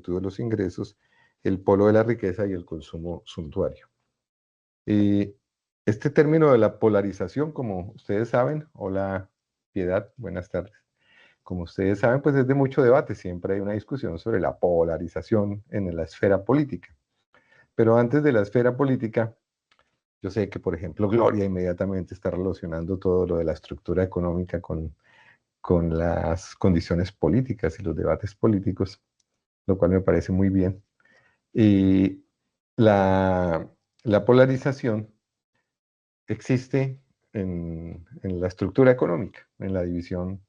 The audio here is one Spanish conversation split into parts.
virtud de los ingresos, el polo de la riqueza y el consumo suntuario. Este término de la polarización, como ustedes saben, hola Piedad, buenas tardes. Como ustedes saben, pues es de mucho debate, siempre hay una discusión sobre la polarización en la esfera política. Pero antes de la esfera política, yo sé que, por ejemplo, Gloria inmediatamente está relacionando todo lo de la estructura económica con las condiciones políticas y los debates políticos, lo cual me parece muy bien. Y la polarización existe en la estructura económica, en la división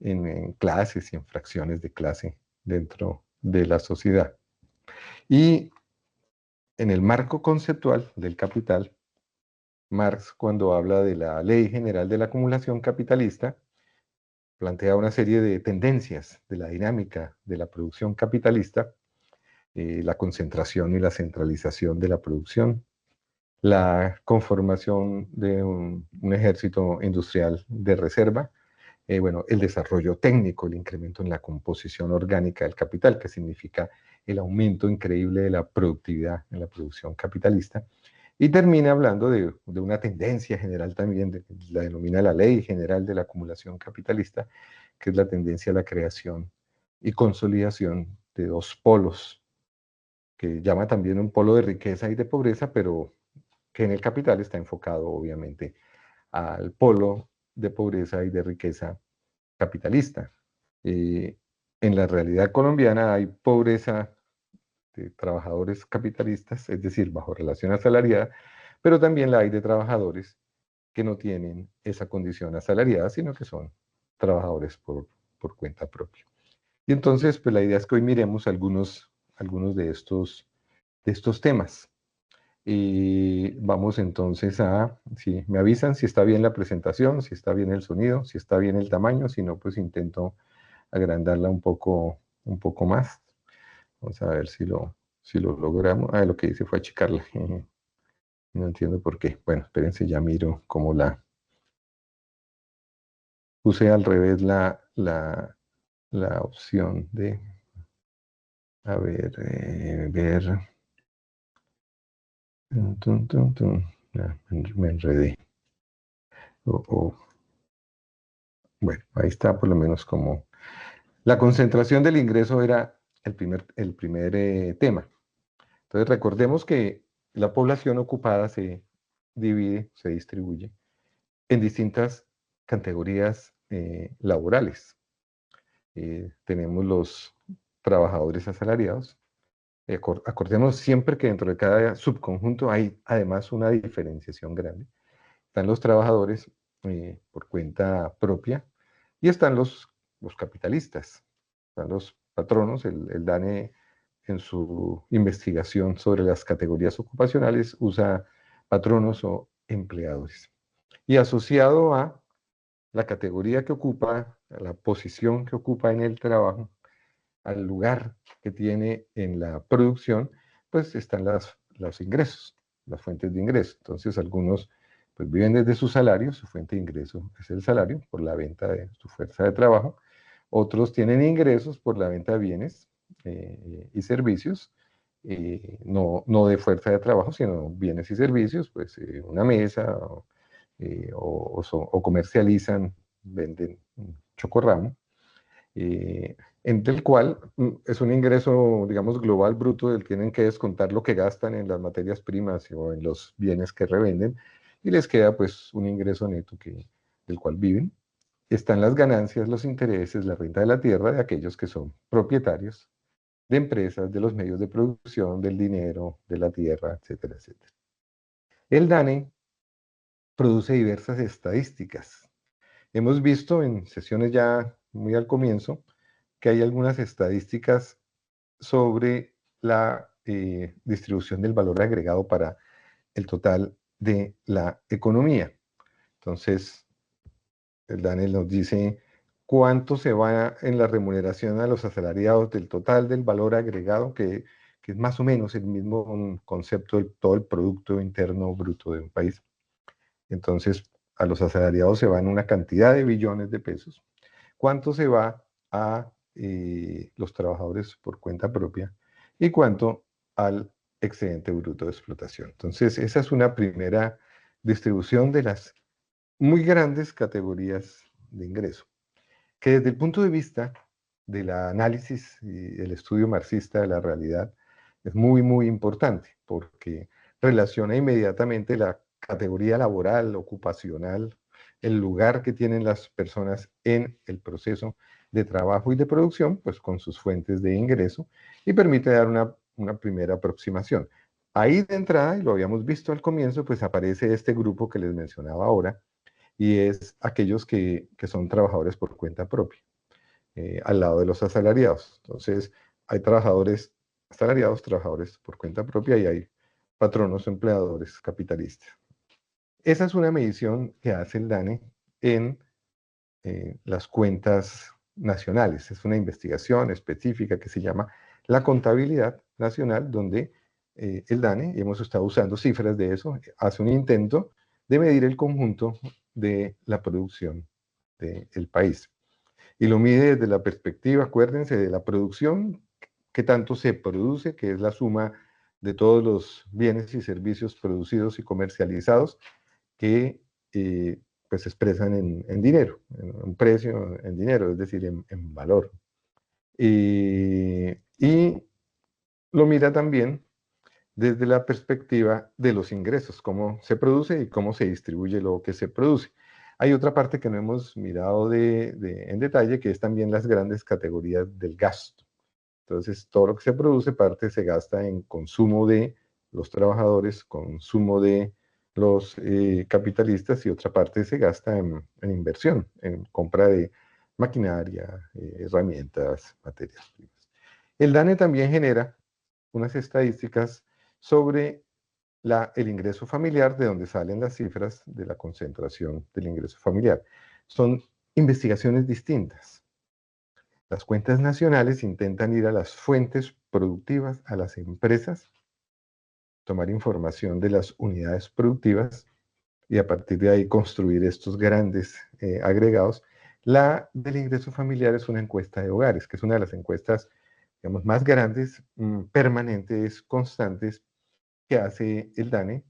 en clases y en fracciones de clase dentro de la sociedad. Y en el marco conceptual del capital, Marx, cuando habla de la Ley General de la Acumulación Capitalista, plantea una serie de tendencias de la dinámica de la producción capitalista, la concentración y la centralización de la producción, la conformación de un ejército industrial de reserva, bueno, el desarrollo técnico, el incremento en la composición orgánica del capital, que significa el aumento increíble de la productividad en la producción capitalista, y termina hablando de una tendencia general también, la denomina la Ley General de la Acumulación Capitalista, que es la tendencia a la creación y consolidación de dos polos, que llama también un polo de riqueza y de pobreza, pero que en el capital está enfocado obviamente al polo de pobreza y de riqueza capitalista. En la realidad colombiana hay pobreza de trabajadores capitalistas, es decir, bajo relación asalariada, pero también la hay de trabajadores que no tienen esa condición asalariada, sino que son trabajadores por cuenta propia. Y entonces, pues la idea es que hoy miremos algunos de estos temas. Y vamos entonces si me avisan si está bien la presentación, si está bien el sonido, si está bien el tamaño, si no, pues intento agrandarla un poco más. Vamos a ver si lo logramos. Lo que hice fue achicarla. No entiendo por qué. Bueno, espérense, ya miro cómo la puse al revés la opción de, a ver, ver. Me enredé. Bueno, ahí está por lo menos como la concentración del ingreso era el primer tema. Entonces recordemos que la población ocupada se divide, se distribuye en distintas categorías laborales. Tenemos los trabajadores asalariados. Acordemos siempre que dentro de cada subconjunto hay además una diferenciación grande. Están los trabajadores por cuenta propia y están los capitalistas, están los patronos. El DANE en su investigación sobre las categorías ocupacionales usa patronos o empleadores. Y asociado a la categoría que ocupa, a la posición que ocupa en el trabajo, al lugar que tiene en la producción, pues están los ingresos, las fuentes de ingreso. Entonces algunos pues viven desde su salario, su fuente de ingreso es el salario por la venta de su fuerza de trabajo. Otros tienen ingresos por la venta de bienes y servicios, no de fuerza de trabajo, sino bienes y servicios, pues una mesa o comercializan, venden un chocorramo, entre el cual es un ingreso, digamos, global bruto del que tienen que descontar lo que gastan en las materias primas o en los bienes que revenden, y les queda pues un ingreso neto del cual viven. Están las ganancias, los intereses, la renta de la tierra de aquellos que son propietarios de empresas, de los medios de producción, del dinero, de la tierra, etcétera, etcétera. El DANE produce diversas estadísticas. Hemos visto en sesiones ya muy al comienzo que hay algunas estadísticas sobre la distribución del valor agregado para el total de la economía. Entonces, el Daniel nos dice cuánto se va en la remuneración a los asalariados del total del valor agregado, que es más o menos el mismo concepto de todo el Producto Interno Bruto de un país. Entonces, a los asalariados se va en una cantidad de billones de pesos. ¿Cuánto se va a los trabajadores por cuenta propia y cuánto al excedente bruto de explotación. Entonces, esa es una primera distribución de las muy grandes categorías de ingreso, que desde el punto de vista del análisis y el estudio marxista de la realidad es muy, muy importante, porque relaciona inmediatamente la categoría laboral, ocupacional, el lugar que tienen las personas en el proceso de trabajo y de producción, pues con sus fuentes de ingreso, y permite dar una primera aproximación. Ahí de entrada, y lo habíamos visto al comienzo, pues aparece este grupo que les mencionaba ahora, y es aquellos que son trabajadores por cuenta propia, al lado de los asalariados. Entonces, hay trabajadores asalariados, trabajadores por cuenta propia y hay patronos, empleadores, capitalistas. Esa es una medición que hace el DANE en las cuentas nacionales. Es una investigación específica que se llama la contabilidad nacional, donde el DANE, y hemos estado usando cifras de eso, hace un intento de medir el conjunto de la producción del país. Y lo mide desde la perspectiva, acuérdense, de la producción, que tanto se produce, que es la suma de todos los bienes y servicios producidos y comercializados, que pues se expresan en dinero, en un precio en dinero, es decir, en valor. Y lo mira también desde la perspectiva de los ingresos, cómo se produce y cómo se distribuye lo que se produce. Hay otra parte que no hemos mirado en detalle, que es también las grandes categorías del gasto. Entonces, todo lo que se produce, parte se gasta en consumo de los trabajadores, consumo de los capitalistas, y otra parte se gasta en inversión, en compra de maquinaria, herramientas, materias primas. El DANE también genera unas estadísticas sobre el ingreso familiar, de donde salen las cifras de la concentración del ingreso familiar. Son investigaciones distintas. Las cuentas nacionales intentan ir a las fuentes productivas, a las empresas, tomar información de las unidades productivas y a partir de ahí construir estos grandes agregados. La del ingreso familiar es una encuesta de hogares, que es una de las encuestas, digamos, más grandes, permanentes, constantes, que hace el DANE,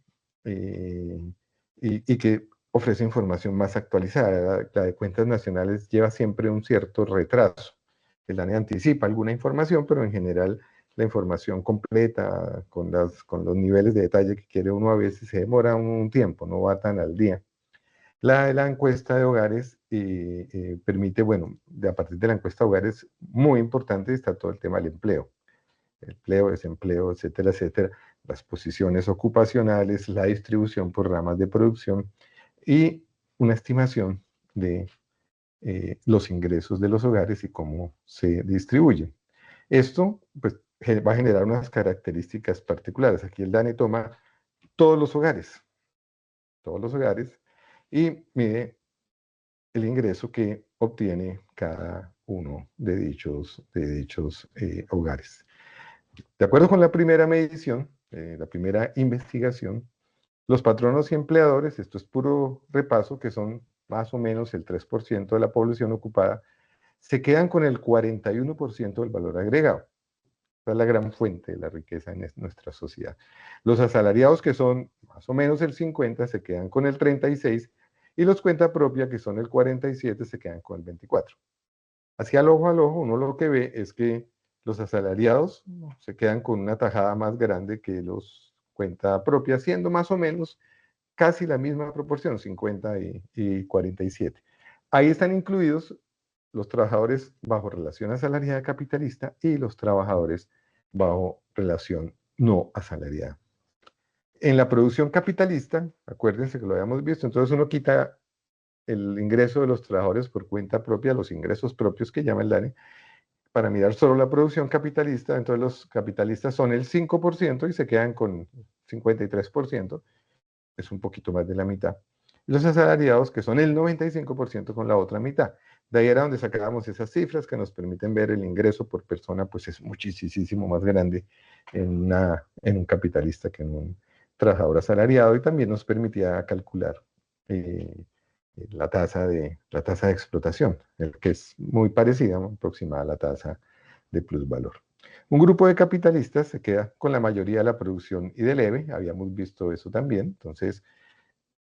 y que ofrece información más actualizada. La de cuentas nacionales lleva siempre un cierto retraso. El DANE anticipa alguna información, pero en general la información completa, con los niveles de detalle que quiere uno, a veces se demora un tiempo, no va tan al día. La encuesta de hogares permite, bueno, a partir de la encuesta de hogares, muy importante, está todo el tema del empleo. Empleo, desempleo, etcétera, etcétera. Las posiciones ocupacionales, la distribución por ramas de producción y una estimación de los ingresos de los hogares y cómo se distribuyen. Esto pues, va a generar unas características particulares. Aquí el DANE toma todos los hogares, y mide el ingreso que obtiene cada uno de dichos hogares. De acuerdo con la primera medición, la primera investigación, los patronos y empleadores, esto es puro repaso, que son más o menos el 3% de la población ocupada, se quedan con el 41% del valor agregado. Esta es la gran fuente de la riqueza en nuestra sociedad. Los asalariados, que son más o menos el 50%, se quedan con el 36%, y los cuenta propia, que son el 47%, se quedan con el 24%. Así al ojo, uno lo que ve es que los asalariados se quedan con una tajada más grande que los cuenta propia, siendo más o menos casi la misma proporción, 50 y 47. Ahí están incluidos los trabajadores bajo relación asalariada capitalista y los trabajadores bajo relación no asalariada. En la producción capitalista, acuérdense que lo habíamos visto, entonces uno quita el ingreso de los trabajadores por cuenta propia, los ingresos propios que llama el DANE, para mirar solo la producción capitalista. Entonces los capitalistas son el 5% y se quedan con 53%, es un poquito más de la mitad. Y los asalariados, que son el 95%, con la otra mitad. De ahí era donde sacábamos esas cifras que nos permiten ver el ingreso por persona, pues es muchísimo más grande en un capitalista que en un trabajador asalariado, y también nos permitía calcular la tasa de explotación, que es muy parecida, muy aproximada a la tasa de plusvalor. Un grupo de capitalistas se queda con la mayoría de la producción y del EVE, habíamos visto eso también. Entonces,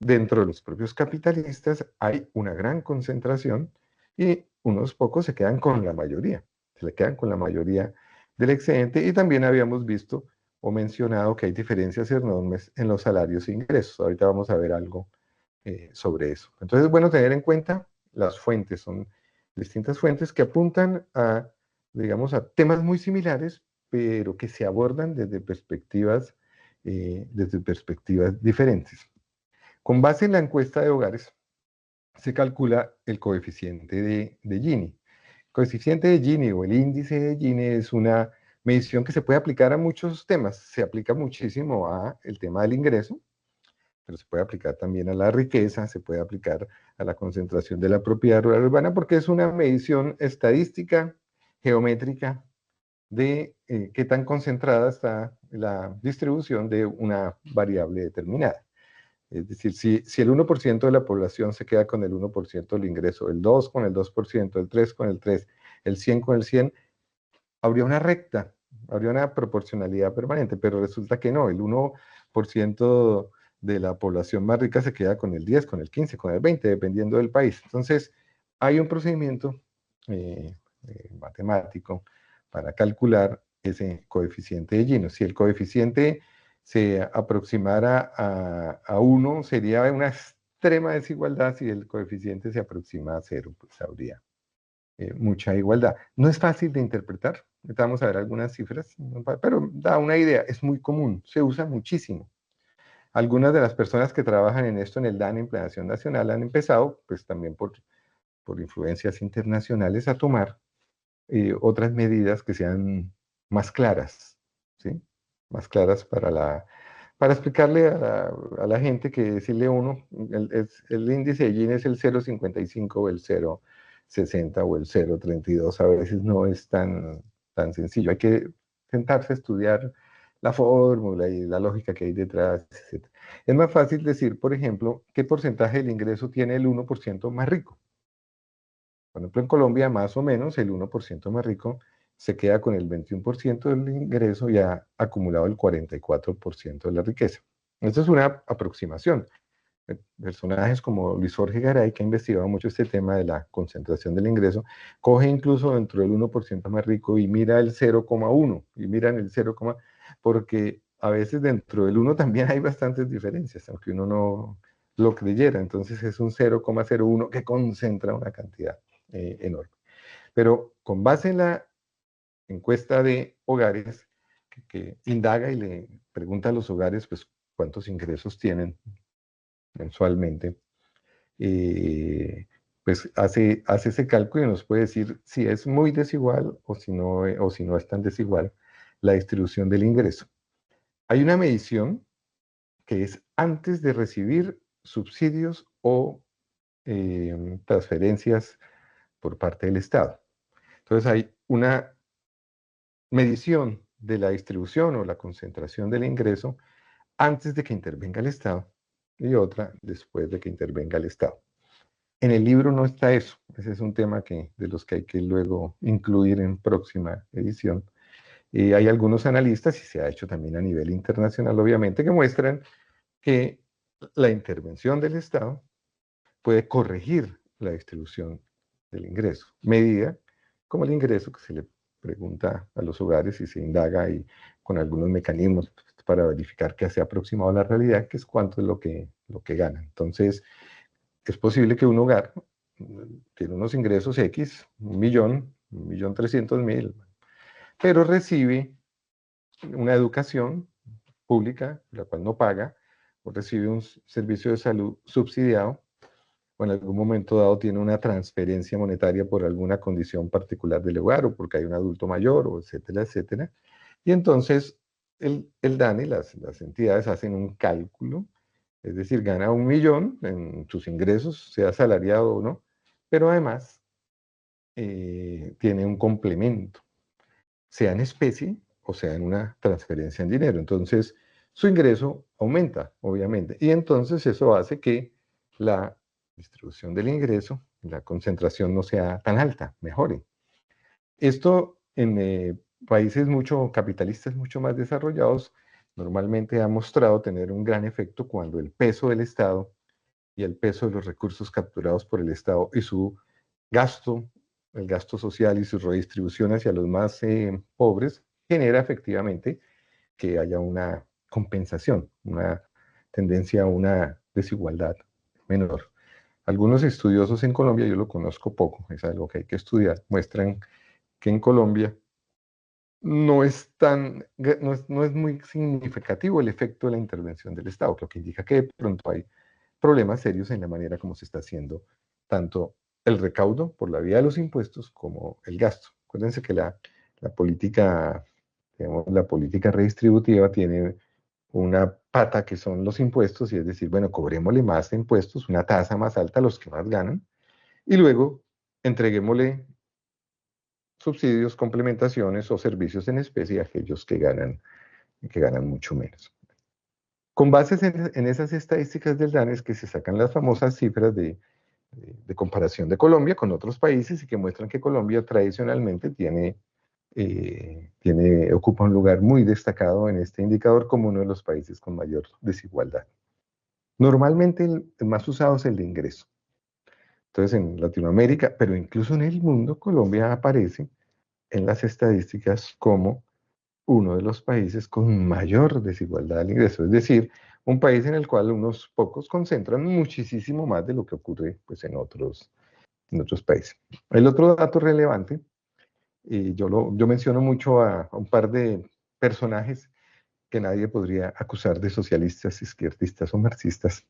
dentro de los propios capitalistas hay una gran concentración y unos pocos se quedan con la mayoría, se le quedan con la mayoría del excedente. Y también habíamos visto o mencionado que hay diferencias enormes en los salarios e ingresos. Ahorita vamos a ver algo sobre eso. Entonces, bueno, tener en cuenta las fuentes, son distintas fuentes que apuntan a, digamos, a temas muy similares, pero que se abordan desde perspectivas diferentes. Con base en la encuesta de hogares, se calcula el coeficiente de Gini. El coeficiente de Gini o el índice de Gini es una medición que se puede aplicar a muchos temas. Se aplica muchísimo a el tema del ingreso, pero se puede aplicar también a la riqueza, se puede aplicar a la concentración de la propiedad rural urbana, porque es una medición estadística, geométrica, de qué tan concentrada está la distribución de una variable determinada. Es decir, si el 1% de la población se queda con el 1% del ingreso, el 2 con el 2%, el 3 con el 3, el 100 con el 100, habría una recta, habría una proporcionalidad permanente, pero resulta que no, el 1% de la población más rica se queda con el 10, con el 15, con el 20, dependiendo del país. Entonces, hay un procedimiento matemático para calcular ese coeficiente de Gini. Si el coeficiente se aproximara a 1, sería una extrema desigualdad. Si el coeficiente se aproxima a 0, pues habría mucha igualdad. No es fácil de interpretar, vamos a ver algunas cifras, pero da una idea, es muy común, se usa muchísimo. Algunas de las personas que trabajan en esto en el DAN, en Planeación Nacional, han empezado, pues también por influencias internacionales, a tomar otras medidas que sean más claras, ¿sí? Más claras para explicarle a la gente que decirle uno, el índice de Gini es el 0,55 o el 0,60 o el 0,32, a veces no es tan sencillo. Hay que sentarse a estudiar la fórmula y la lógica que hay detrás, etc. Es más fácil decir, por ejemplo, qué porcentaje del ingreso tiene el 1% más rico. Por ejemplo, en Colombia, más o menos, el 1% más rico se queda con el 21% del ingreso y ha acumulado el 44% de la riqueza. Esto es una aproximación. Personajes como Luis Jorge Garay, que ha investigado mucho este tema de la concentración del ingreso, coge incluso dentro del 1% más rico y mira el 0,1 y miran el 0, porque a veces dentro del 1 también hay bastantes diferencias, aunque uno no lo creyera. Entonces es un 0,01 que concentra una cantidad enorme. Pero con base en la encuesta de hogares, que indaga y le pregunta a los hogares, pues, cuántos ingresos tienen mensualmente, pues hace ese cálculo y nos puede decir si es muy desigual o si no es tan desigual la distribución del ingreso. Hay una medición que es antes de recibir subsidios o transferencias por parte del Estado. Entonces hay una medición de la distribución o la concentración del ingreso antes de que intervenga el Estado y otra después de que intervenga el Estado. En el libro no está eso, ese es un tema de los que hay que luego incluir en próxima edición. Hay algunos analistas, y se ha hecho también a nivel internacional, obviamente, que muestran que la intervención del Estado puede corregir la distribución del ingreso, medida como el ingreso que se le pregunta a los hogares y se indaga y con algunos mecanismos para verificar que se ha aproximado a la realidad, que es cuánto es lo que gana. Entonces, es posible que un hogar tiene unos ingresos X, 1.300.000, pero recibe una educación pública, la cual no paga, o recibe un servicio de salud subsidiado, o en algún momento dado tiene una transferencia monetaria por alguna condición particular del hogar, o porque hay un adulto mayor, o etcétera, etcétera. Y entonces el DANE, las entidades hacen un cálculo, es decir, gana 1.000.000 en sus ingresos, sea asalariado o no, pero además tiene un complemento, sea en especie o sea en una transferencia en dinero. Entonces, su ingreso aumenta, obviamente, y entonces eso hace que la distribución del ingreso, la concentración no sea tan alta, mejore. Esto en países mucho capitalistas, mucho más desarrollados, normalmente ha mostrado tener un gran efecto cuando el peso del Estado y el peso de los recursos capturados por el Estado y su gasto, el gasto social y su redistribución hacia los más pobres, genera efectivamente que haya una compensación, una tendencia a una desigualdad menor. Algunos estudiosos en Colombia, yo lo conozco poco, es algo que hay que estudiar, muestran que en Colombia no es tan, no es muy significativo el efecto de la intervención del Estado, lo que indica que de pronto hay problemas serios en la manera como se está haciendo tanto el recaudo por la vía de los impuestos como el gasto. Acuérdense que la política, digamos, la política redistributiva tiene una pata que son los impuestos, y es decir, bueno, cobrémosle más impuestos, una tasa más alta a los que más ganan, y luego entreguémosle subsidios, complementaciones o servicios en especie a aquellos que ganan mucho menos. Con bases en esas estadísticas del DANE es que se sacan las famosas cifras de comparación de Colombia con otros países y que muestran que Colombia tradicionalmente ocupa un lugar muy destacado en este indicador como uno de los países con mayor desigualdad. Normalmente el más usado es el de ingreso. Entonces en Latinoamérica, pero incluso en el mundo, Colombia aparece en las estadísticas como uno de los países con mayor desigualdad al ingreso, es decir, un país en el cual unos pocos concentran muchísimo más de lo que ocurre pues, en otros países. El otro dato relevante, y yo menciono mucho a un par de personajes que nadie podría acusar de socialistas, izquierdistas o marxistas,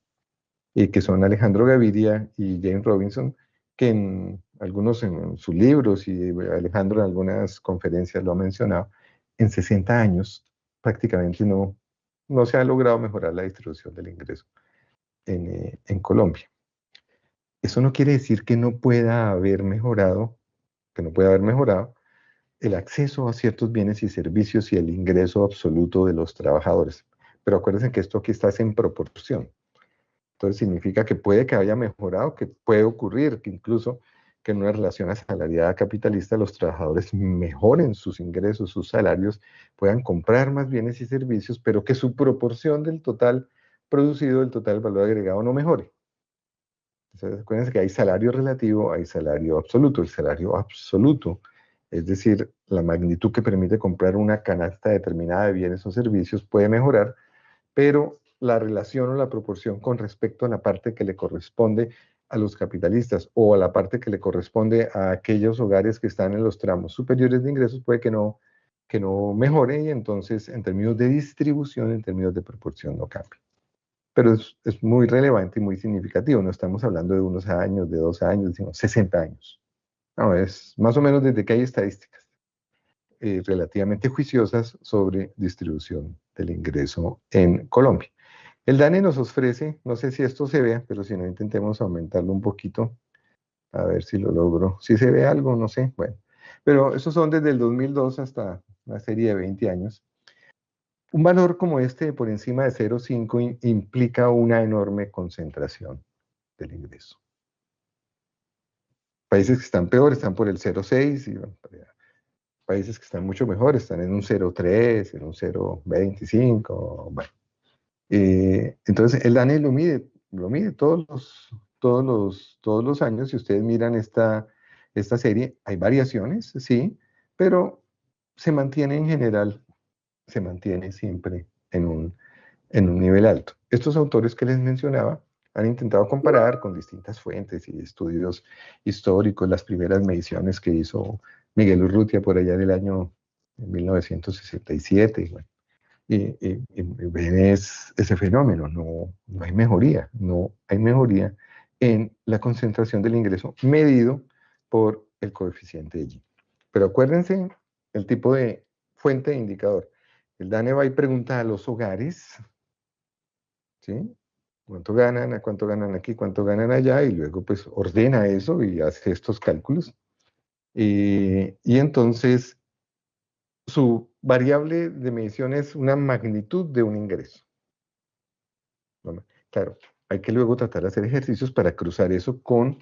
que son Alejandro Gaviria y James Robinson, que algunos en sus libros y Alejandro en algunas conferencias lo ha mencionado, en 60 años prácticamente no se ha logrado mejorar la distribución del ingreso en Colombia. Eso no quiere decir que no pueda haber mejorado, el acceso a ciertos bienes y servicios y el ingreso absoluto de los trabajadores. Pero acuérdense que esto aquí está en proporción. Entonces significa que puede que haya mejorado, que puede ocurrir, que incluso que en una relación asalariada capitalista los trabajadores mejoren sus ingresos, sus salarios, puedan comprar más bienes y servicios, pero que su proporción del total producido, del total valor agregado, no mejore. Entonces, acuérdense que hay salario relativo, hay salario absoluto. El salario absoluto, es decir, la magnitud que permite comprar una canasta determinada de bienes o servicios, puede mejorar, pero la relación o la proporción con respecto a la parte que le corresponde a los capitalistas o a la parte que le corresponde a aquellos hogares que están en los tramos superiores de ingresos puede que no mejore, y entonces en términos de distribución, en términos de proporción no cambie. Pero es muy relevante y muy significativo. No estamos hablando de unos años, de 2 años, sino 60 años. No, es más o menos desde que hay estadísticas relativamente juiciosas sobre distribución del ingreso en Colombia. El DANE nos ofrece, no sé si esto se vea, pero si no, intentemos aumentarlo un poquito, a ver si lo logro. Si se ve algo, no sé, bueno. Pero esos son desde el 2002 hasta una serie de 20 años. Un valor como este, por encima de 0,5, implica una enorme concentración del ingreso. Países que están peor están por el 0,6 y bueno, países que están mucho mejor están en un 0,3, en un 0,25, bueno. Entonces, el DANE lo mide todos los años. Si ustedes miran esta serie, hay variaciones, sí, pero se mantiene en general, se mantiene siempre en un nivel alto. Estos autores que les mencionaba han intentado comparar con distintas fuentes y estudios históricos las primeras mediciones que hizo Miguel Urrutia por allá del año 1967. Bueno, y ven ese fenómeno, no hay mejoría, no hay mejoría en la concentración del ingreso medido por el coeficiente de Gini. Pero acuérdense el tipo de fuente de indicador. El DANE va y pregunta a los hogares, ¿sí? ¿Cuánto ganan? ¿A cuánto ganan aquí? ¿Cuánto ganan allá? Y luego pues ordena eso y hace estos cálculos. Y entonces su variable de medición es una magnitud de un ingreso. Claro, hay que luego tratar de hacer ejercicios para cruzar eso con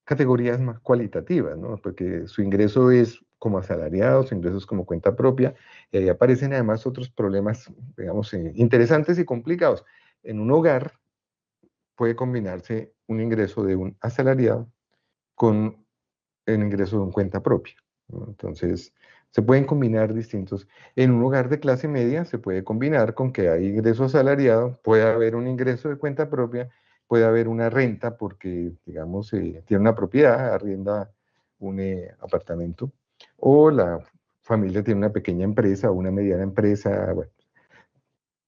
categorías más cualitativas, ¿no? Porque su ingreso es como asalariado, su ingreso es como cuenta propia, y ahí aparecen además otros problemas, digamos, interesantes y complicados. En un hogar puede combinarse un ingreso de un asalariado con el ingreso de un cuenta propia, ¿no? Entonces, se pueden combinar distintos. En un hogar de clase media se puede combinar con que hay ingreso asalariado, puede haber un ingreso de cuenta propia, puede haber una renta porque, digamos, tiene una propiedad, arrienda un apartamento, o la familia tiene una pequeña empresa o una mediana empresa. Bueno,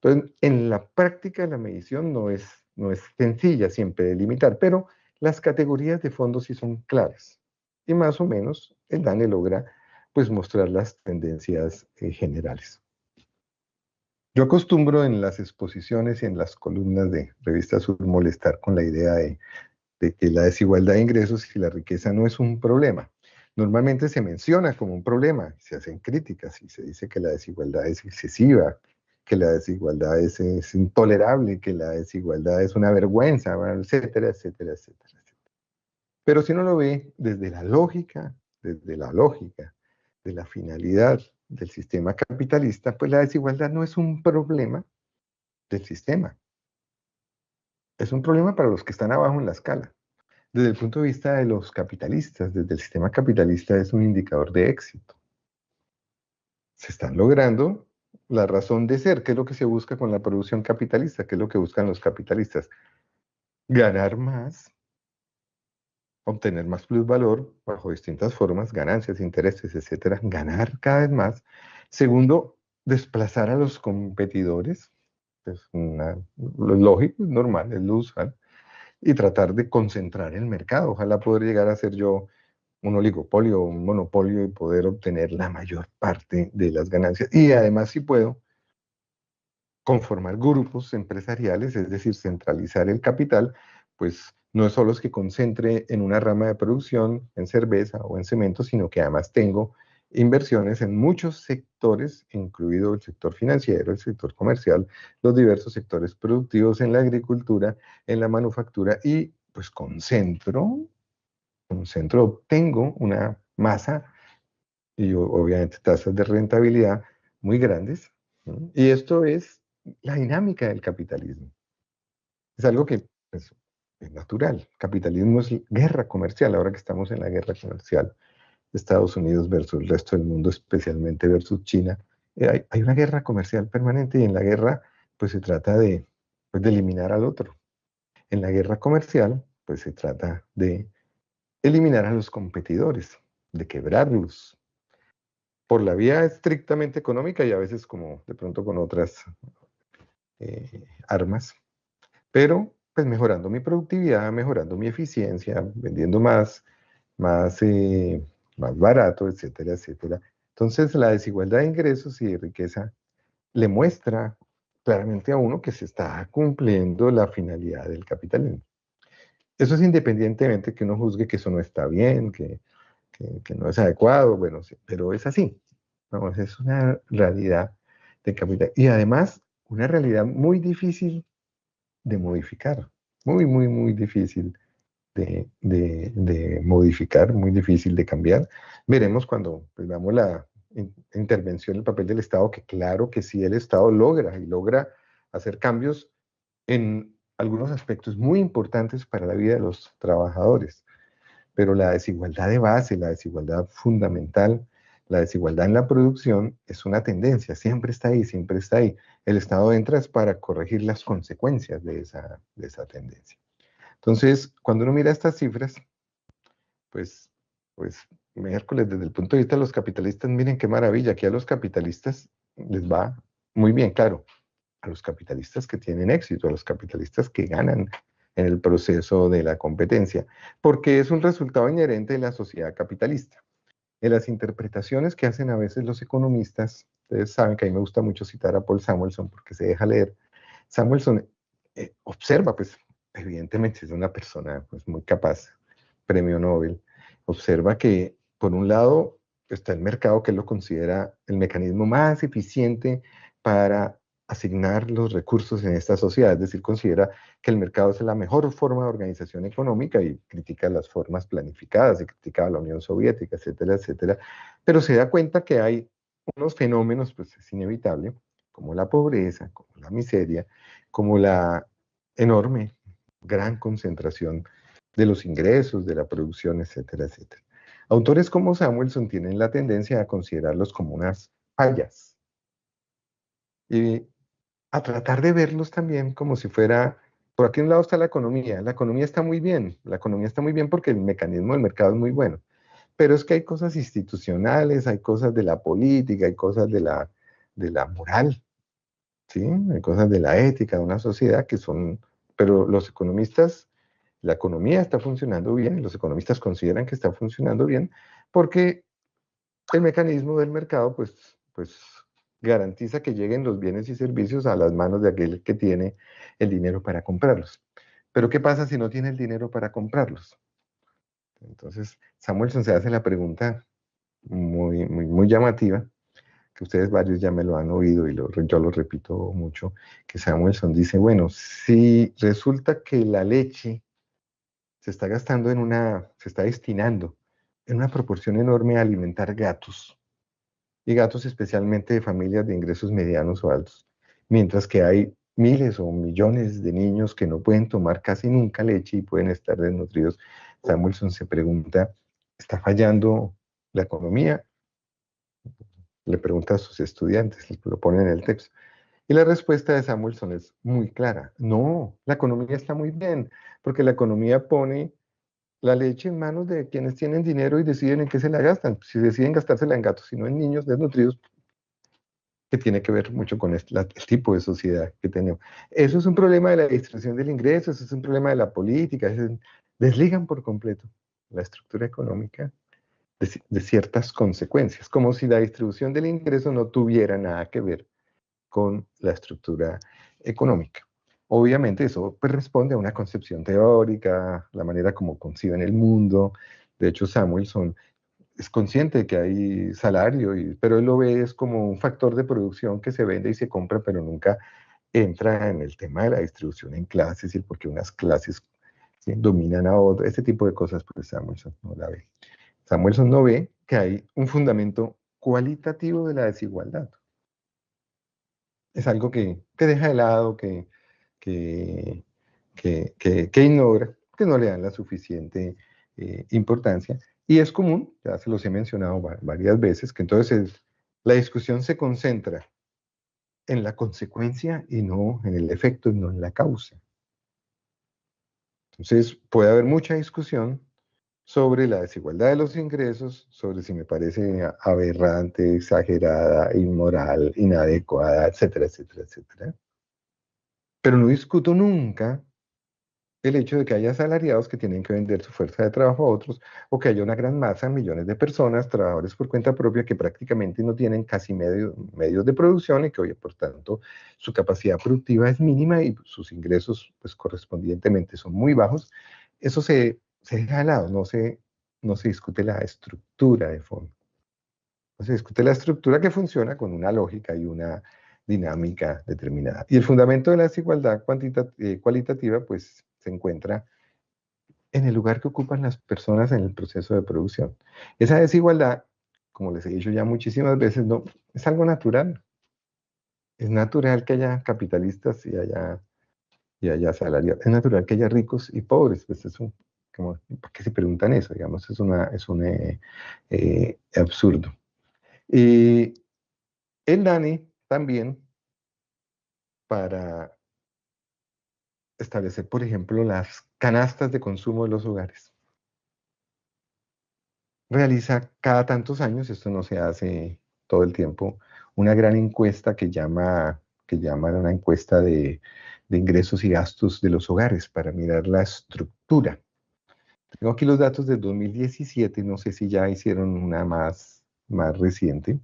entonces, en la práctica la medición no es sencilla siempre de limitar, pero las categorías de fondo sí son claras. Y más o menos el DANE logra pues mostrar las tendencias generales. Yo acostumbro en las exposiciones y en las columnas de Revista Sur molestar con la idea de que la desigualdad de ingresos y la riqueza no es un problema. Normalmente se menciona como un problema, se hacen críticas y se dice que la desigualdad es excesiva, que la desigualdad es intolerable, que la desigualdad es una vergüenza, bueno, etcétera, etcétera, etcétera, etcétera. Pero si uno lo ve desde la lógica de la finalidad del sistema capitalista, pues la desigualdad no es un problema del sistema, es un problema para los que están abajo en la escala. Desde el punto de vista de los capitalistas, desde el sistema capitalista es un indicador de éxito. Se están logrando la razón de ser, que es lo que se busca con la producción capitalista, que es lo que buscan los capitalistas. Ganar más, obtener más plusvalor bajo distintas formas, ganancias, intereses, etcétera, ganar cada vez más. Segundo, desplazar a los competidores, lo lógico, es normal, es lo usual, y tratar de concentrar el mercado. Ojalá poder llegar a ser yo un oligopolio o un monopolio y poder obtener la mayor parte de las ganancias. Y además, si puedo, conformar grupos empresariales, es decir, centralizar el capital, pues no es solo es que concentre en una rama de producción, en cerveza o en cemento, sino que además tengo inversiones en muchos sectores, incluido el sector financiero, el sector comercial, los diversos sectores productivos en la agricultura, en la manufactura y pues obtengo una masa y obviamente tasas de rentabilidad muy grandes, ¿no? Y esto es la dinámica del capitalismo. Es algo que pues, es natural. Capitalismo es guerra comercial, ahora que estamos en la guerra comercial, Estados Unidos versus el resto del mundo, especialmente versus China. Hay una guerra comercial permanente y en la guerra pues se trata de eliminar al otro. En la guerra comercial pues se trata de eliminar a los competidores, de quebrarlos, por la vía estrictamente económica y a veces como de pronto con otras armas, pero pues mejorando mi productividad, mejorando mi eficiencia, vendiendo más, más barato, etcétera, etcétera. Entonces la desigualdad de ingresos y de riqueza le muestra claramente a uno que se está cumpliendo la finalidad del capitalismo. Eso es independientemente que uno juzgue que eso no está bien, que no es adecuado, bueno, sí, pero es así. Vamos, es una realidad de capital. Y además, una realidad muy difícil de modificar. Muy, muy, muy difícil de modificar, muy difícil de cambiar. Veremos cuando pues, veamos la intervención, el papel del Estado, que claro que sí, el Estado logra y logra hacer cambios en algunos aspectos muy importantes para la vida de los trabajadores, pero la desigualdad de base, la desigualdad fundamental, la desigualdad en la producción es una tendencia, siempre está ahí, siempre está ahí. El Estado entra es para corregir las consecuencias de esa tendencia. Entonces, cuando uno mira estas cifras, pues, pues miércoles, desde el punto de vista de los capitalistas, miren qué maravilla, aquí a los capitalistas les va muy bien, claro, a los capitalistas que tienen éxito, a los capitalistas que ganan en el proceso de la competencia, porque es un resultado inherente de la sociedad capitalista. En las interpretaciones que hacen a veces los economistas, ustedes saben que a mí me gusta mucho citar a Paul Samuelson porque se deja leer. Samuelson observa, pues evidentemente es una persona pues, muy capaz, premio Nobel, observa que por un lado está el mercado que él lo considera el mecanismo más eficiente para asignar los recursos en esta sociedad, es decir, considera que el mercado es la mejor forma de organización económica y critica las formas planificadas y critica a la Unión Soviética, etcétera, etcétera, pero se da cuenta que hay unos fenómenos, pues es inevitable, como la pobreza, como la miseria, como la enorme, gran concentración de los ingresos, de la producción, etcétera, etcétera. Autores como Samuelson tienen la tendencia a considerarlos como unas fallas y a tratar de verlos también como si fuera, por aquí a un lado está la economía está muy bien, la economía está muy bien porque el mecanismo del mercado es muy bueno, pero es que hay cosas institucionales, hay cosas de la política, hay cosas de la moral, ¿sí? Hay cosas de la ética de una sociedad que son, pero los economistas, la economía está funcionando bien, y los economistas consideran que está funcionando bien porque el mecanismo del mercado, pues garantiza que lleguen los bienes y servicios a las manos de aquel que tiene el dinero para comprarlos. Pero ¿qué pasa si no tiene el dinero para comprarlos? Entonces, Samuelson se hace la pregunta muy llamativa, que ustedes varios ya me lo han oído y yo lo repito mucho, que Samuelson dice, bueno, si resulta que la leche se está gastando se está destinando en una proporción enorme a alimentar gatos, y gatos especialmente de familias de ingresos medianos o altos, mientras que hay miles o millones de niños que no pueden tomar casi nunca leche y pueden estar desnutridos. Samuelson se pregunta, ¿está fallando la economía? Le pregunta a sus estudiantes, lo pone en el texto. Y la respuesta de Samuelson es muy clara. No, la economía está muy bien, porque la economía pone la leche en manos de quienes tienen dinero y deciden en qué se la gastan. Si deciden gastársela en gatos, y no en niños desnutridos, que tiene que ver mucho con el tipo de sociedad que tenemos. Eso es un problema de la distribución del ingreso, eso es un problema de la política, desligan por completo la estructura económica de ciertas consecuencias, como si la distribución del ingreso no tuviera nada que ver con la estructura económica. Obviamente eso pues, responde a una concepción teórica, la manera como conciben el mundo. De hecho, Samuelson es consciente de que hay salario, pero él lo ve es como un factor de producción que se vende y se compra, pero nunca entra en el tema de la distribución en clases y por qué unas clases, ¿sí?, dominan a otras. Este tipo de cosas, pues Samuelson no la ve. Samuelson no ve que hay un fundamento cualitativo de la desigualdad. Es algo que deja de lado, que, que ignora, que no le dan la suficiente importancia. Y es común, ya se los he mencionado varias veces, que entonces la discusión se concentra en la consecuencia y no en el efecto y no en la causa. Entonces puede haber mucha discusión sobre la desigualdad de los ingresos, sobre si me parece aberrante, exagerada, inmoral, inadecuada, etcétera, etcétera, etcétera. Pero no discuto nunca el hecho de que haya asalariados que tienen que vender su fuerza de trabajo a otros, o que haya una gran masa, millones de personas, trabajadores por cuenta propia, que prácticamente no tienen casi medios de producción y que, oye, por tanto, su capacidad productiva es mínima y sus ingresos, pues, correspondientemente son muy bajos. Eso se deja de lado, no se discute la estructura de fondo. No se discute la estructura que funciona con una lógica y una dinámica determinada. Y el fundamento de la desigualdad cualitativa, pues, se encuentra en el lugar que ocupan las personas en el proceso de producción. Esa desigualdad, como les he dicho ya muchísimas veces, no, es algo natural. Es natural que haya capitalistas y haya asalariados. Es natural que haya ricos y pobres. Pues es como, ¿por qué se preguntan eso? Digamos, es un absurdo. Y el DANE también, para establecer, por ejemplo, las canastas de consumo de los hogares, realiza cada tantos años, esto no se hace todo el tiempo, una gran encuesta que llaman una encuesta de ingresos y gastos de los hogares para mirar la estructura. Tengo aquí los datos del 2017, no sé si ya hicieron una más reciente,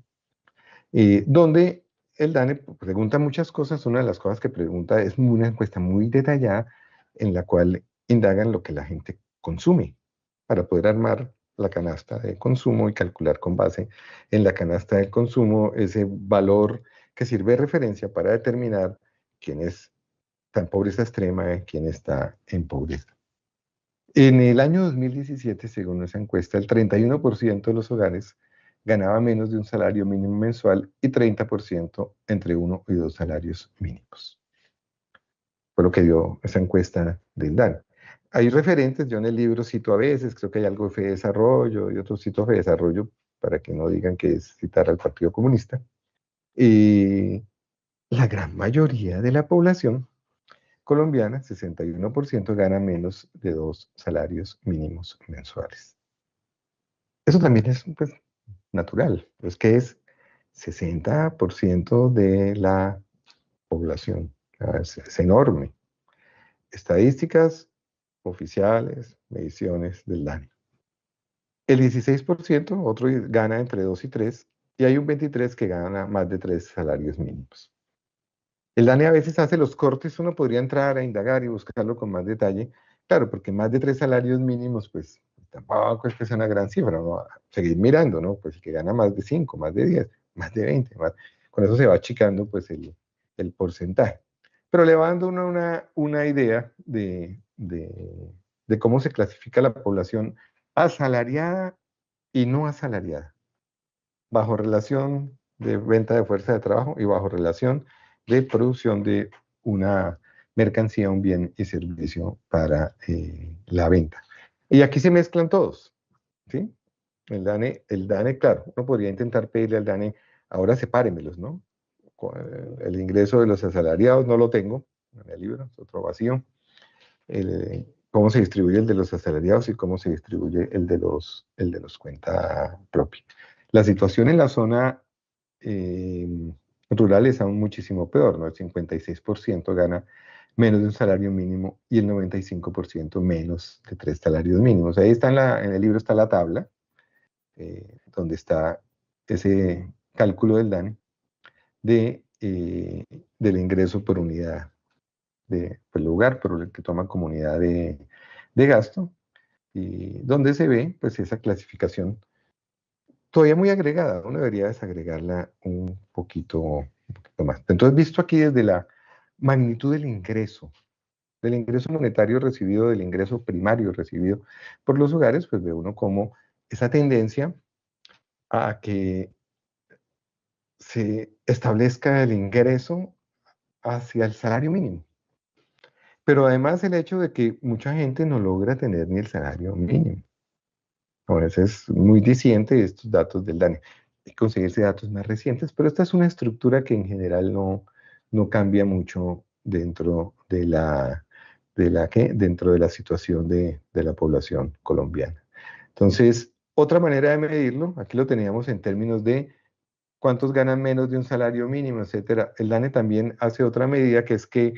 donde el DANE pregunta muchas cosas. Una de las cosas que pregunta es una encuesta muy detallada en la cual indagan lo que la gente consume para poder armar la canasta de consumo y calcular con base en la canasta del consumo ese valor que sirve de referencia para determinar quién está en pobreza extrema y quién está en pobreza. En el año 2017, según esa encuesta, el 31% de los hogares ganaba menos de un salario mínimo mensual y 30% entre uno y dos salarios mínimos. Fue lo que dio esa encuesta del DAN. Hay referentes, yo en el libro cito a veces, creo que hay algo de Fe de Desarrollo y otro cito Fe de Desarrollo para que no digan que es citar al Partido Comunista. Y la gran mayoría de la población colombiana, 61%, gana menos de dos salarios mínimos mensuales. Eso también es pues, natural, es que es 60% de la población, es enorme. Estadísticas oficiales, mediciones del DANE. El 16%, otro gana entre 2 y 3, y hay un 23% que gana más de 3 salarios mínimos. El DANE a veces hace los cortes, uno podría entrar a indagar y buscarlo con más detalle, claro, porque más de 3 salarios mínimos, pues tampoco es que sea una gran cifra, ¿no? Seguir mirando, ¿no? Pues el que gana más de 5, más de 10, más de 20, más, con eso se va achicando pues el porcentaje. Pero le va dando una idea de cómo se clasifica la población asalariada y no asalariada, bajo relación de venta de fuerza de trabajo y bajo relación de producción de una mercancía, un bien y servicio para la venta. Y aquí se mezclan todos, ¿sí? El DANE, claro, uno podría intentar pedirle al DANE, ahora sepáremelos, ¿no? El ingreso de los asalariados no lo tengo en el libro, es otro vacío. Cómo se distribuye el de los asalariados y cómo se distribuye el de los cuenta propia. La situación en la zona rural es aún muchísimo peor, ¿no? El 56% gana menos de un salario mínimo y el 95% menos de 3 salarios mínimos. Ahí está en el libro está la tabla, donde está ese cálculo del DANE del ingreso por unidad de pues, lugar, por el que toma como unidad de gasto, y donde se ve pues esa clasificación todavía muy agregada, uno debería desagregarla un poquito más. Entonces, visto aquí desde la magnitud del ingreso monetario recibido, del ingreso primario recibido por los hogares, pues ve uno como esa tendencia a que se establezca el ingreso hacia el salario mínimo. Pero además el hecho de que mucha gente no logra tener ni el salario mínimo. Ahora, eso es muy diciente de estos datos del DANE. Hay que conseguirse datos más recientes, pero esta es una estructura que en general no cambia mucho dentro dentro de la situación de la población colombiana. Entonces, otra manera de medirlo, aquí lo teníamos en términos de cuántos ganan menos de un salario mínimo, etcétera. El DANE también hace otra medida que es que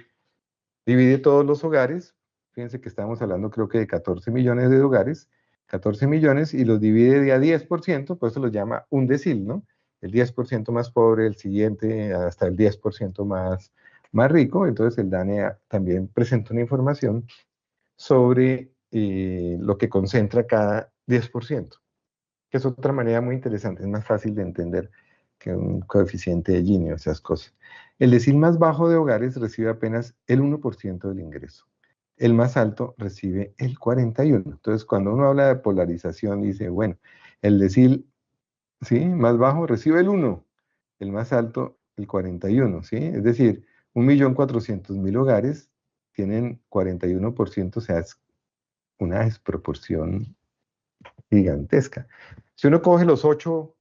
divide todos los hogares, fíjense que estamos hablando creo que de 14 millones de hogares, 14 millones y los divide de a 10%, por eso los llama un decil, ¿no? El 10% más pobre, el siguiente hasta el 10% más rico, entonces el DANE también presenta una información sobre lo que concentra cada 10%, que es otra manera muy interesante, es más fácil de entender que un coeficiente de Gini o esas cosas. El decil más bajo de hogares recibe apenas el 1% del ingreso. El más alto recibe el 41%. Entonces, cuando uno habla de polarización, dice, bueno, el decil, ¿sí? Más bajo recibe el 1, el más alto el 41, ¿sí? Es decir, 1.400.000 hogares tienen 41%, o sea, es una desproporción gigantesca. Si uno coge los 8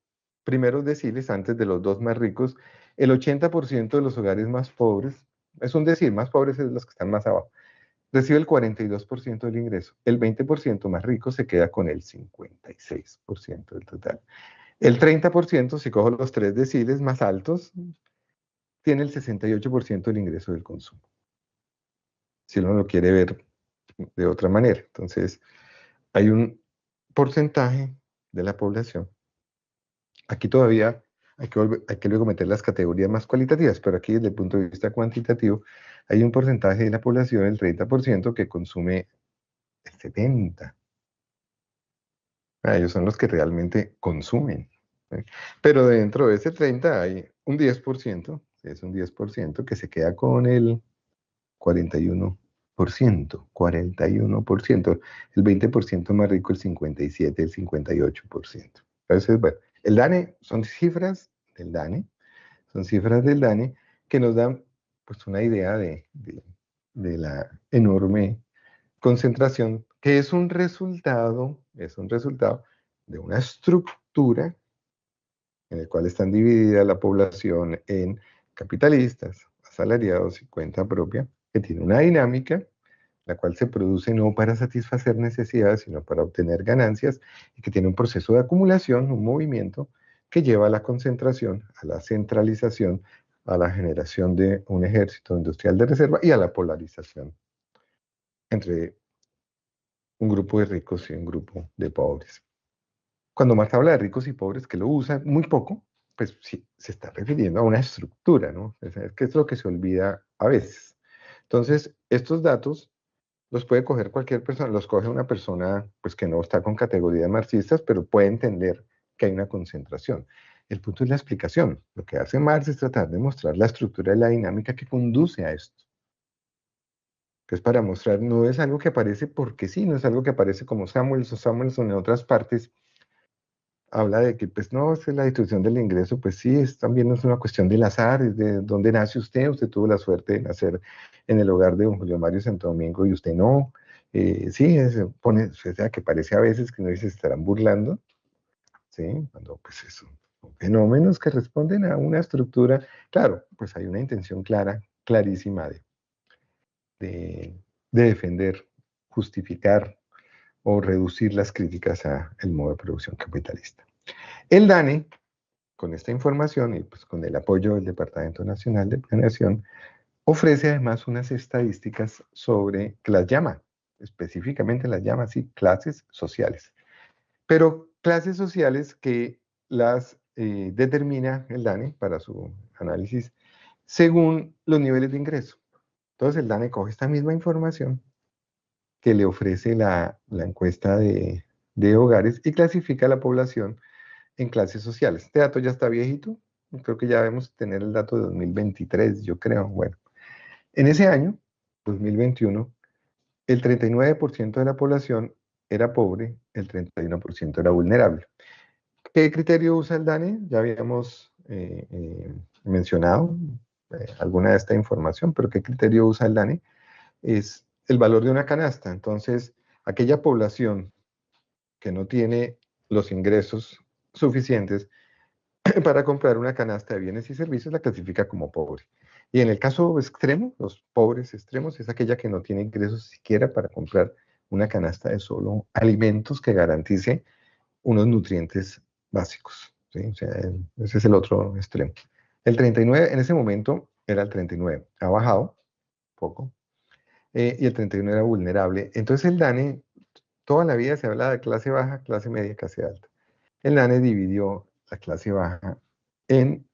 primeros deciles antes de los dos más ricos, el 80% de los hogares más pobres, es un decil, más pobres es los que están más abajo, recibe el 42% del ingreso. El 20% más rico se queda con el 56% del total. El 30%, si cojo los tres deciles más altos, tiene el 68% del ingreso del consumo. Si uno lo quiere ver de otra manera. Entonces, hay un porcentaje de la población. Aquí todavía hay que luego meter las categorías más cualitativas, pero aquí desde el punto de vista cuantitativo hay un porcentaje de la población, el 30%, que consume el 70%. Ellos son los que realmente consumen. ¿Sí? Pero dentro de ese 30 hay un 10% es un 10% que se queda con el 41%, 41%, el 20% más rico, el 57%, el 58%. Entonces, bueno, el DANE son cifras del DANE, que nos dan pues una idea de la enorme concentración, que es un resultado de una estructura en el cual están dividida la población en capitalistas, asalariados y cuenta propia, que tiene una dinámica, la cual se produce no para satisfacer necesidades, sino para obtener ganancias, y que tiene un proceso de acumulación, un movimiento que lleva a la concentración, a la centralización, a la generación de un ejército industrial de reserva y a la polarización entre un grupo de ricos y un grupo de pobres. Cuando Marta habla de ricos y pobres, que lo usa muy poco, pues sí, se está refiriendo a una estructura, ¿no? Es que es lo que se olvida a veces. Entonces, estos datos los puede coger cualquier persona, los coge una persona pues que no está con categorías marxistas, pero puede entender que hay una concentración. El punto es la explicación. Lo que hace Marx es tratar de mostrar la estructura y la dinámica que conduce a esto. Que es para mostrar, no es algo que aparece porque sí, no es algo que aparece como Samuelson en otras partes, habla de que, pues no, es que la distribución del ingreso, pues sí, también es una cuestión del azar, es de dónde nace usted tuvo la suerte de nacer en el hogar de don Julio Mario Santo Domingo y usted no. Sí, o sea, que parece a veces que no dice, se estarán burlando, ¿sí? Cuando pues son fenómenos que responden a una estructura, claro, pues hay una intención clara, clarísima de defender, justificar o reducir las críticas al modo de producción capitalista. El DANE, con esta información y pues con el apoyo del Departamento Nacional de Planeación, ofrece además unas estadísticas sobre, que las llama, específicamente las llama así, clases sociales. Pero clases sociales que las determina el DANE para su análisis según los niveles de ingreso. Entonces el DANE coge esta misma información que le ofrece la encuesta de hogares y clasifica a la población en clases sociales. Este dato ya está viejito, creo que ya debemos tener el dato de 2023, yo creo. Bueno, en ese año, 2021, el 39% de la población era pobre, el 31% era vulnerable. ¿Qué criterio usa el DANE? Ya habíamos mencionado alguna de esta información, pero ¿qué criterio usa el DANE? Es el valor de una canasta. Entonces, aquella población que no tiene los ingresos suficientes para comprar una canasta de bienes y servicios, la clasifica como pobre. Y en el caso extremo, los pobres extremos, es aquella que no tiene ingresos siquiera para comprar una canasta de solo alimentos que garantice unos nutrientes básicos, ¿sí? O sea, ese es el otro extremo. El 39, en ese momento era el 39, ha bajado poco, y el 31 era vulnerable. Entonces el DANE, toda la vida se habla de clase baja, clase media, clase alta. El DANE dividió la clase baja en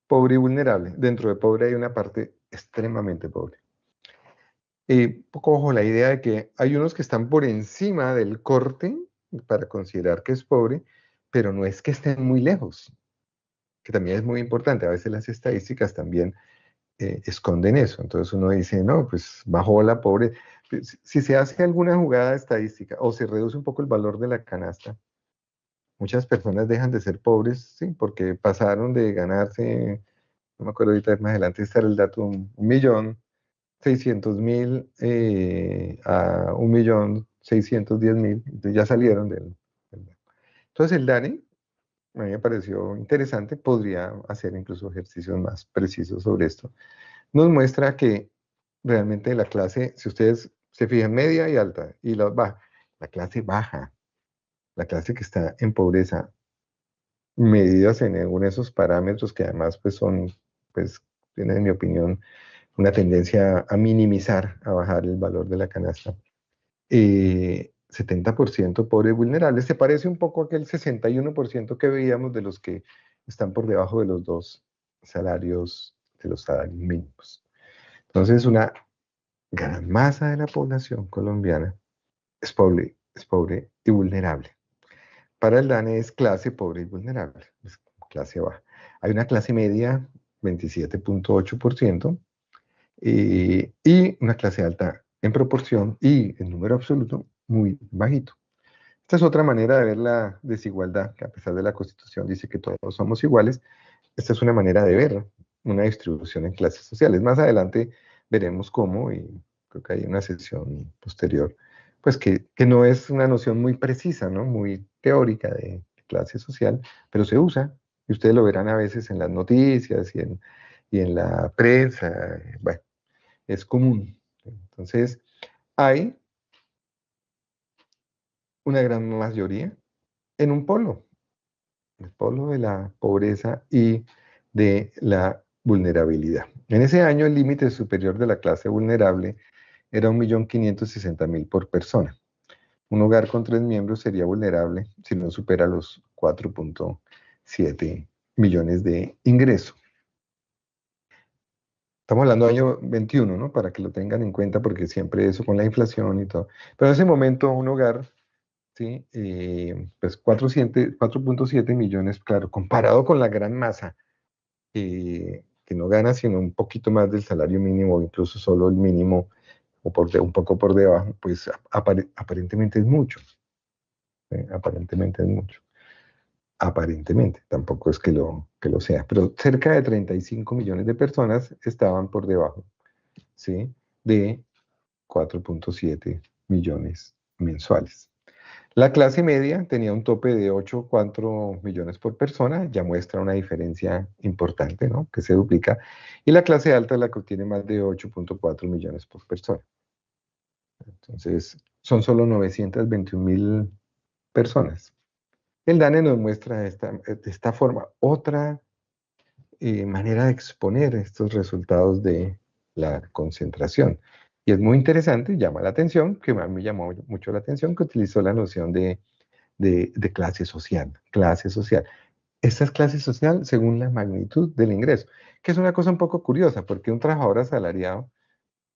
pobre y vulnerable. Dentro de pobre hay una parte extremadamente pobre. Poco ojo la idea de que hay unos que están por encima del corte para considerar que es pobre, pero no es que estén muy lejos, que también es muy importante. A veces las estadísticas también esconden eso. Entonces uno dice, no, pues bajó la pobre. Si se hace alguna jugada estadística o se reduce un poco el valor de la canasta, muchas personas dejan de ser pobres, sí, porque pasaron de ganarse, no me acuerdo ahorita más adelante estar el dato, 1.600.000 a 1.610.000, entonces ya salieron Entonces el DANE, a mí me pareció interesante, podría hacer incluso ejercicios más precisos sobre esto. Nos muestra que realmente la clase, si ustedes se fijan, media y alta, y la clase baja, la clase que está en pobreza, medidas en esos parámetros que además pues son, pues tienen en mi opinión una tendencia a minimizar, a bajar el valor de la canasta. 70% pobres vulnerables, se parece un poco a aquel 61% que veíamos de los que están por debajo de los de los salarios mínimos. Entonces una gran masa de la población colombiana es pobre y vulnerable. Para el DANE es clase pobre y vulnerable, es clase baja. Hay una clase media 27.8%, y una clase alta en proporción y en número absoluto muy bajito. Esta es otra manera de ver la desigualdad, que a pesar de la Constitución dice que todos somos iguales, esta es una manera de ver una distribución en clases sociales. Más adelante veremos cómo, y creo que hay una sesión posterior, pues que no es una noción muy precisa, ¿no? Muy teórica de clase social, pero se usa, y ustedes lo verán a veces en las noticias y en la prensa. Bueno, es común. Entonces, hay una gran mayoría en un polo, el polo de la pobreza y de la vulnerabilidad. En ese año, el límite superior de la clase vulnerable era 1.560.000 por persona. Un hogar con 3 miembros sería vulnerable si no supera los 4.7 millones de ingresos. Estamos hablando del año 21, ¿no? Para que lo tengan en cuenta, porque siempre eso con la inflación y todo. Pero en ese momento un hogar, ¿sí? Pues 4.7 millones, claro, comparado con la gran masa que no gana sino un poquito más del salario mínimo, incluso solo el mínimo, o un poco por debajo, pues aparentemente es mucho. Aparentemente es mucho. Aparentemente, tampoco es que lo sea, pero cerca de 35 millones de personas estaban por debajo, ¿sí? De 4.7 millones mensuales. La clase media tenía un tope de 8,4 millones por persona, ya muestra una diferencia importante, ¿no? Que se duplica. Y la clase alta es la que obtiene más de 8,4 millones por persona. Entonces, son solo 921.000 personas. El DANE nos muestra de esta forma otra manera de exponer estos resultados de la concentración. Y es muy interesante, llama la atención, que a mí me llamó mucho la atención, que utilizó la noción de clase social. Clase social. Esta es clase social según la magnitud del ingreso, que es una cosa un poco curiosa, porque un trabajador asalariado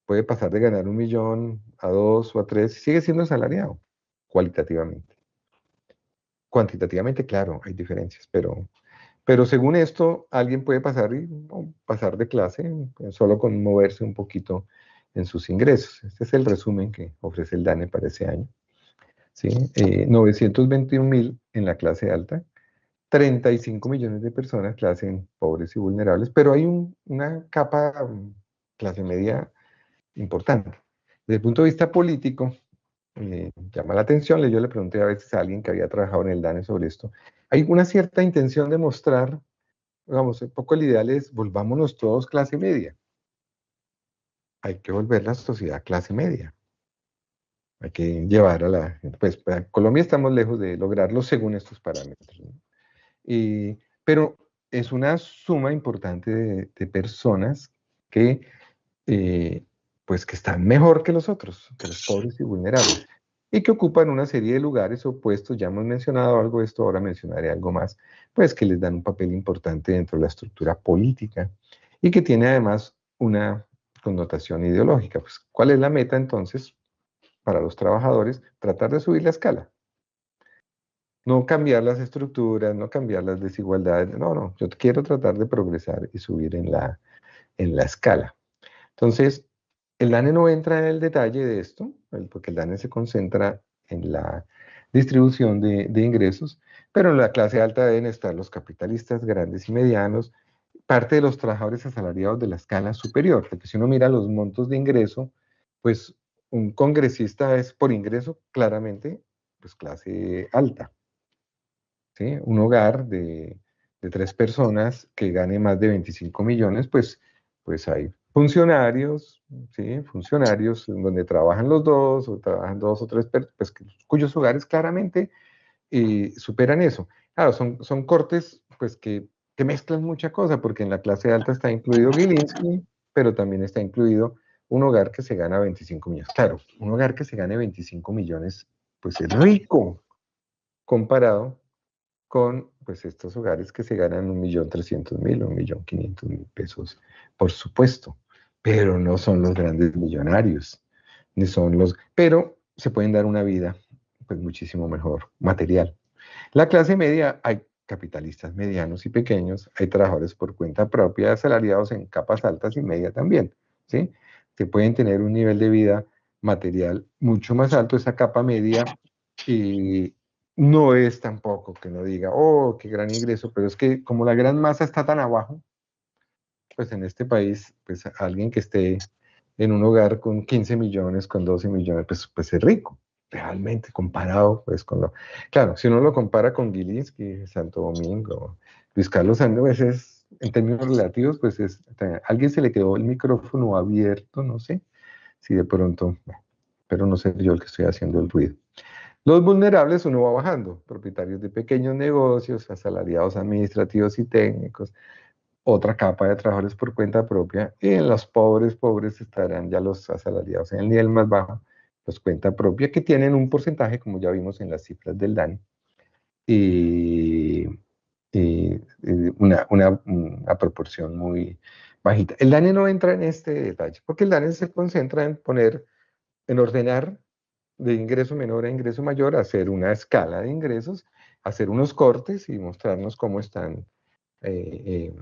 puede pasar de ganar 1 millón a 2 o a 3, sigue siendo asalariado, cualitativamente. Cuantitativamente, claro, hay diferencias, pero según esto, alguien puede pasar de clase solo con moverse un poquito en sus ingresos. Este es el resumen que ofrece el DANE para ese año. ¿Sí? 921.000 en la clase alta, 35 millones de personas clase pobres y vulnerables, pero hay una capa clase media importante. Desde el punto de vista político, llama la atención, yo le pregunté a veces a alguien que había trabajado en el DANE sobre esto, hay una cierta intención de mostrar, digamos, un poco el ideal es volvámonos todos clase media. Hay que volver la sociedad clase media. Hay que llevar a la gente, pues para Colombia estamos lejos de lograrlo según estos parámetros, ¿no? Pero es una suma importante de personas que, pues que están mejor que los otros, que los pobres y vulnerables, y que ocupan una serie de lugares opuestos. Ya hemos mencionado algo de esto, ahora mencionaré algo más, pues que les dan un papel importante dentro de la estructura política y que tiene además una connotación ideológica. Pues, ¿cuál es la meta entonces para los trabajadores? Tratar de subir la escala. No cambiar las estructuras, no cambiar las desigualdades. No, no, yo quiero tratar de progresar y subir en la escala. Entonces, el DANE no entra en el detalle de esto, porque el DANE se concentra en la distribución de ingresos, pero en la clase alta deben estar los capitalistas grandes y medianos, parte de los trabajadores asalariados de la escala superior, porque si uno mira los montos de ingreso, pues un congresista es por ingreso claramente pues clase alta. ¿Sí? Un hogar de 3 personas que gane más de 25 millones, pues hay funcionarios, ¿sí? Funcionarios en donde trabajan los dos o trabajan dos o tres, pues cuyos hogares claramente superan eso. Claro, son cortes pues que mezclan mucha cosa, porque en la clase alta está incluido Gilinski, pero también está incluido un hogar que se gana 25 millones. Claro, un hogar que se gane 25 millones, pues es rico comparado con pues estos hogares que se ganan 1.300.000 o 1.500.000 pesos, por supuesto, pero no son los grandes millonarios, ni son pero se pueden dar una vida pues muchísimo mejor, material. La clase media, hay capitalistas medianos y pequeños, hay trabajadores por cuenta propia, asalariados en capas altas y medias también, ¿sí? Que pueden tener un nivel de vida material mucho más alto, esa capa media, y no es tampoco que no diga, oh, qué gran ingreso, pero es que como la gran masa está tan abajo, pues en este país, pues alguien que esté en un hogar con 15 millones, con 12 millones, pues es rico, realmente, comparado pues con lo... Claro, si uno lo compara con Gilinski, Santo Domingo, Luis Carlos Andes, es, en términos relativos, pues es, a alguien se le quedó el micrófono abierto, no sé, si de pronto, bueno, pero no sé yo el que estoy haciendo el ruido. Los vulnerables uno va bajando, propietarios de pequeños negocios, asalariados administrativos y técnicos, otra capa de trabajadores por cuenta propia, y en los pobres, pobres estarán ya los asalariados en el nivel más bajo, los cuenta propia, que tienen un porcentaje, como ya vimos en las cifras del DANE, y, una proporción muy bajita. El DANE no entra en este detalle, porque el DANE se concentra en poner, en ordenar de ingreso menor a ingreso mayor, hacer una escala de ingresos, hacer unos cortes y mostrarnos cómo están eh,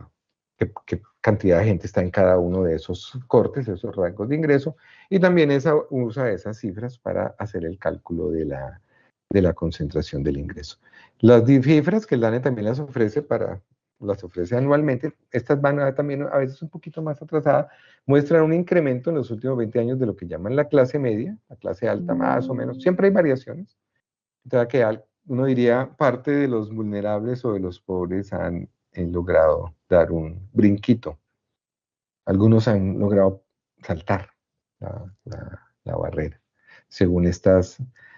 qué cantidad de gente está en cada uno de esos cortes, esos rangos de ingreso, y también usa esas cifras para hacer el cálculo de la concentración del ingreso. Las cifras que el DANE también las ofrece anualmente, estas van también a veces un poquito más atrasadas, muestran un incremento en los últimos 20 años de lo que llaman la clase media, la clase alta más o menos, siempre hay variaciones, o sea que uno diría parte de los vulnerables o de los pobres han logrado dar un brinquito. Algunos han logrado saltar la barrera, según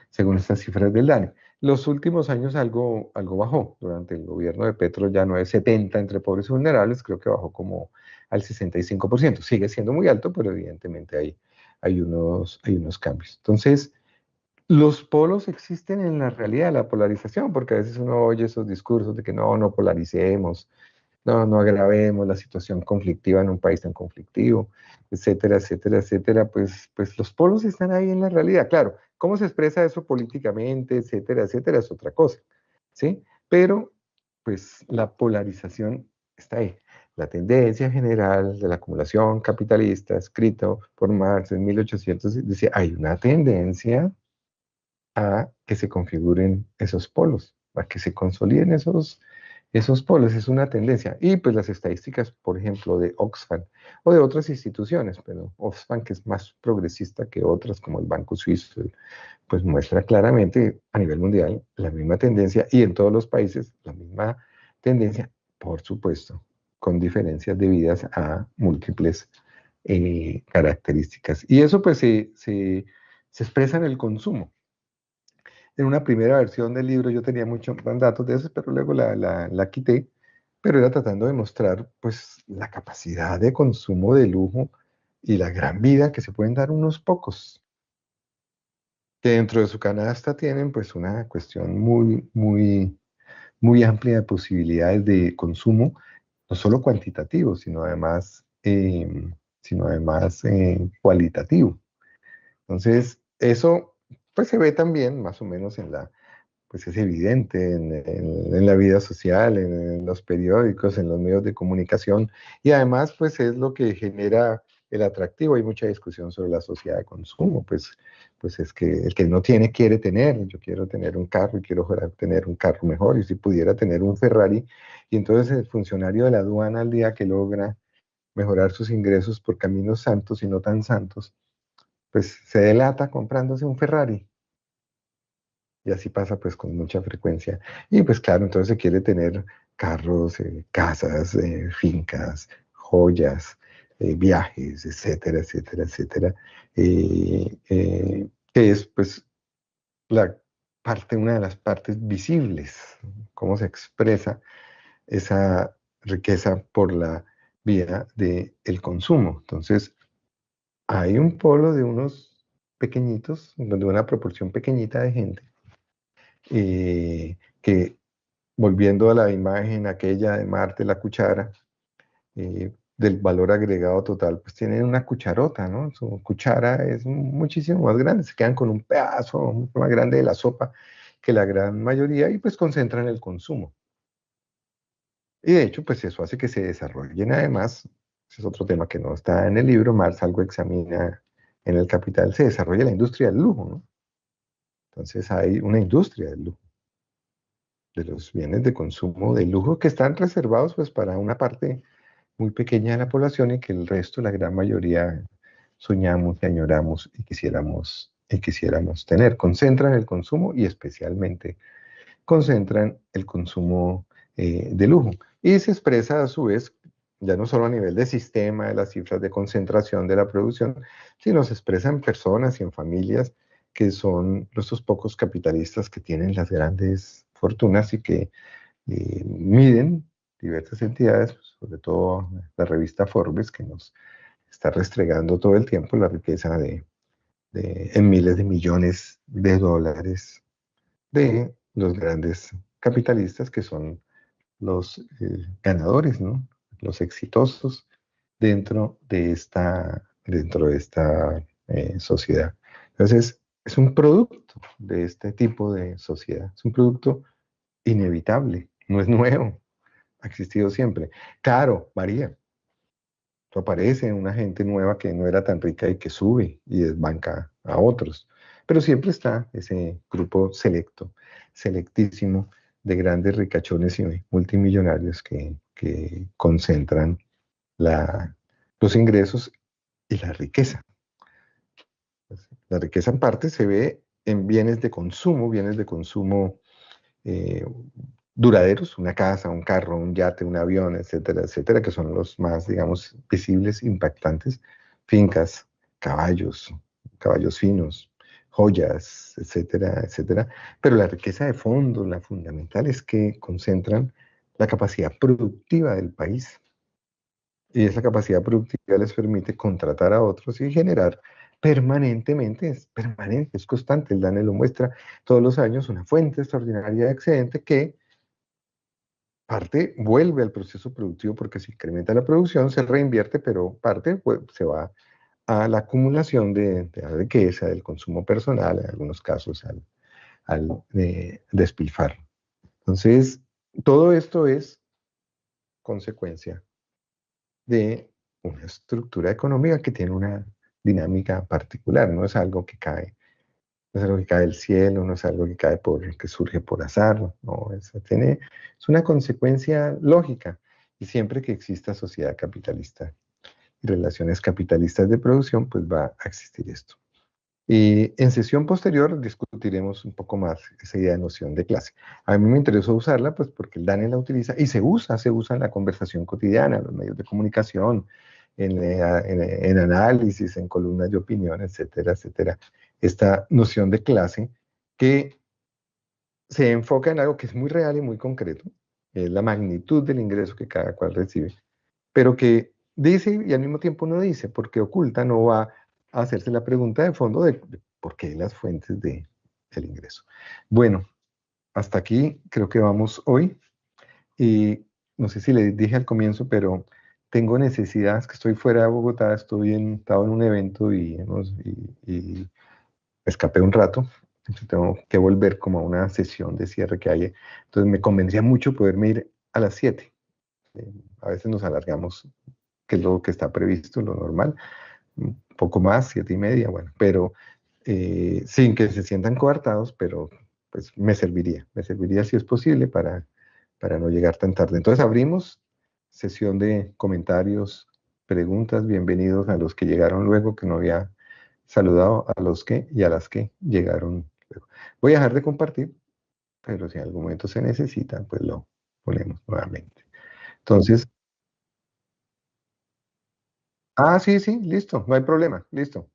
según estas cifras del DANE. Los últimos años algo bajó. Durante el gobierno de Petro ya no es 70 entre pobres y vulnerables, creo que bajó como al 65%. Sigue siendo muy alto, pero evidentemente hay unos cambios. Entonces, los polos existen en la realidad, la polarización, porque a veces uno oye esos discursos de que no polaricemos, no agravemos la situación conflictiva en un país tan conflictivo, etcétera, etcétera, etcétera. Pues los polos están ahí en la realidad. Claro, cómo se expresa eso políticamente, etcétera, etcétera, es otra cosa, ¿sí? Pero, pues la polarización está ahí. La tendencia general de la acumulación capitalista, escrito por Marx en 1800, dice, hay una tendencia a que se configuren esos polos, a que se consoliden esos polos, es una tendencia. Y pues las estadísticas, por ejemplo, de Oxfam o de otras instituciones, pero Oxfam, que es más progresista que otras, como el Banco Suizo, pues muestra claramente a nivel mundial la misma tendencia y en todos los países la misma tendencia, por supuesto, con diferencias debidas a múltiples características. Y eso pues se expresa en el consumo. En una primera versión del libro yo tenía muchos datos de esos, pero luego la quité, pero era tratando de mostrar pues la capacidad de consumo de lujo y la gran vida que se pueden dar unos pocos, que dentro de su canasta tienen pues una cuestión muy amplia de posibilidades de consumo, no solo cuantitativo, sino además cualitativo. Entonces, eso pues se ve también más o menos pues es evidente en la vida social, en los periódicos, en los medios de comunicación, y además pues es lo que genera el atractivo. Hay mucha discusión sobre la sociedad de consumo, pues es que el que no tiene quiere tener. Yo quiero tener un carro y quiero tener un carro mejor, y si pudiera tener un Ferrari, y entonces el funcionario de la aduana al día que logra mejorar sus ingresos por caminos santos y no tan santos, pues se delata comprándose un Ferrari. Y así pasa pues con mucha frecuencia. Y pues claro, entonces se quiere tener carros, casas, fincas, joyas, viajes, etcétera, etcétera, etcétera. Que es pues la una de las partes visibles, cómo se expresa esa riqueza por la vía del consumo. Entonces, hay un polo de unos pequeñitos, donde una proporción pequeñita de gente que volviendo a la imagen aquella de Marte, la cuchara, del valor agregado total, pues tienen una cucharota, ¿no? Su cuchara es muchísimo más grande, se quedan con un pedazo mucho más grande de la sopa que la gran mayoría y pues concentran el consumo. Y de hecho, pues eso hace que se desarrollen además, ese es otro tema que no está en el libro, Marx algo examina en El Capital, se desarrolla la industria del lujo, ¿no? Entonces hay una industria del lujo, de los bienes de consumo de lujo que están reservados pues para una parte muy pequeña de la población y que el resto, la gran mayoría, soñamos y añoramos y quisiéramos tener. Concentran el consumo y especialmente concentran el consumo de lujo. Y se expresa a su vez, ya no solo a nivel de sistema, de las cifras de concentración de la producción, sino se expresa en personas y en familias que son estos pocos capitalistas que tienen las grandes fortunas y que miden diversas entidades, sobre todo la revista Forbes, que nos está restregando todo el tiempo la riqueza en miles de millones de dólares de los grandes capitalistas que son los ganadores, ¿no? Los exitosos dentro de esta sociedad. Entonces, es un producto de este tipo de sociedad, es un producto inevitable, no es nuevo, ha existido siempre. Claro, varía. Aparece una gente nueva que no era tan rica y que sube y desbanca a otros. Pero siempre está ese grupo selecto, selectísimo, de grandes ricachones y multimillonarios que concentran la, los ingresos y la riqueza. La riqueza en parte se ve en bienes de consumo eh, duraderos, una casa, un carro, un yate, un avión, etcétera, etcétera, que son los más, digamos, visibles, impactantes, fincas, caballos, caballos finos, joyas, etcétera, etcétera. Pero la riqueza de fondo, la fundamental, es que concentran la capacidad productiva del país. Y esa capacidad productiva les permite contratar a otros y generar permanentemente, es permanente, es constante. El DANE lo muestra todos los años, una fuente extraordinaria de excedente que parte vuelve al proceso productivo porque se incrementa la producción, se reinvierte, pero parte pues, se va a la acumulación de la riqueza, del consumo personal, en algunos casos al despilfarro. Entonces, todo esto es consecuencia de una estructura económica que tiene una dinámica particular, no es algo que cae, no es algo que cae del cielo, no es algo que cae que surge por azar, no, es una consecuencia lógica. Y siempre que exista sociedad capitalista y relaciones capitalistas de producción, pues va a existir esto. Y en sesión posterior discutiremos un poco más esa idea de noción de clase. A mí me interesó usarla, pues porque el DANE la utiliza y se usa en la conversación cotidiana, en los medios de comunicación, en análisis, en columnas de opinión, etcétera, etcétera. Esta noción de clase que se enfoca en algo que es muy real y muy concreto, es la magnitud del ingreso que cada cual recibe, pero que dice y al mismo tiempo no dice, porque oculta, no va a hacerse la pregunta de fondo de por qué las fuentes del ingreso. Bueno, hasta aquí creo que vamos hoy y no sé si les dije al comienzo, pero tengo necesidades, que estoy fuera de Bogotá, estaba en un evento y escapé un rato, entonces tengo que volver como a una sesión de cierre que hay. Entonces me convencía mucho poderme ir a las 7. A veces nos alargamos, que es lo que está previsto, lo normal, un poco más, 7:30, bueno, pero sin que se sientan coartados, pero pues me serviría si es posible para no llegar tan tarde. Entonces abrimos sesión de comentarios, preguntas, bienvenidos a los que llegaron luego, que no había saludado, a los que y a las que llegaron luego. Voy a dejar de compartir, pero si en algún momento se necesita, pues lo ponemos nuevamente. Entonces, sí, sí, listo, no hay problema, listo.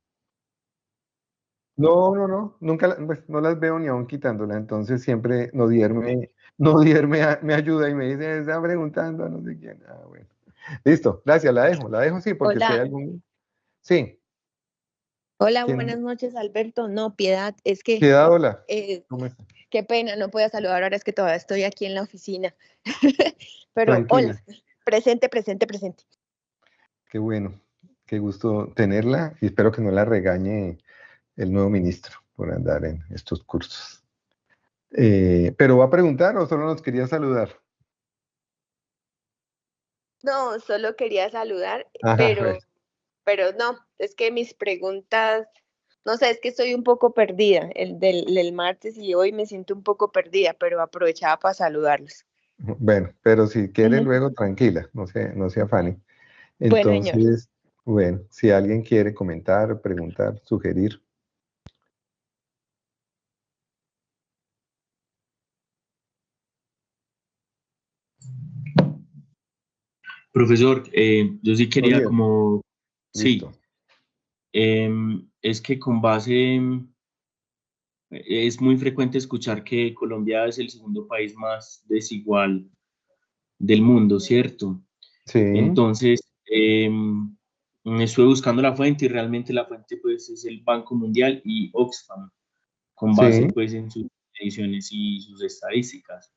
No, no, no, nunca, pues, no las veo ni aún quitándola, entonces siempre no dierme me ayuda y me dice, está preguntando a no sé quién. Bueno. Listo, gracias, la dejo sí, porque si hay Hola, algún, sí, hola, buenas ¿quién? noches, Alberto. No, Piedad, es que Piedad, hola, eh, ¿cómo está? qué pena, no puedo saludar ahora, es que todavía estoy aquí en la oficina. Pero hola, Tranquila, presente, presente, presente. qué bueno, qué gusto tenerla y espero que no la regañe el nuevo ministro por andar en estos cursos. ¿Pero va a preguntar o solo nos quería saludar? No, solo quería saludar, Ajá, bueno. pero no, es que mis preguntas, no sé, es que estoy un poco perdida. El del martes y hoy me siento un poco perdida, pero aprovechaba para saludarlos. Bueno, pero si quiere Ujú. luego, tranquila, no se afane. Bueno, señor. Entonces, bueno, si alguien quiere comentar, preguntar, sugerir. Profesor, yo sí No, quería bien, como, sí, listo. es que con base, es muy frecuente escuchar que Colombia es el segundo país más desigual del mundo, ¿cierto? Sí, Entonces, estuve buscando la fuente y realmente la fuente pues es el Banco Mundial y Oxfam, con base sí. pues en sus mediciones y sus estadísticas,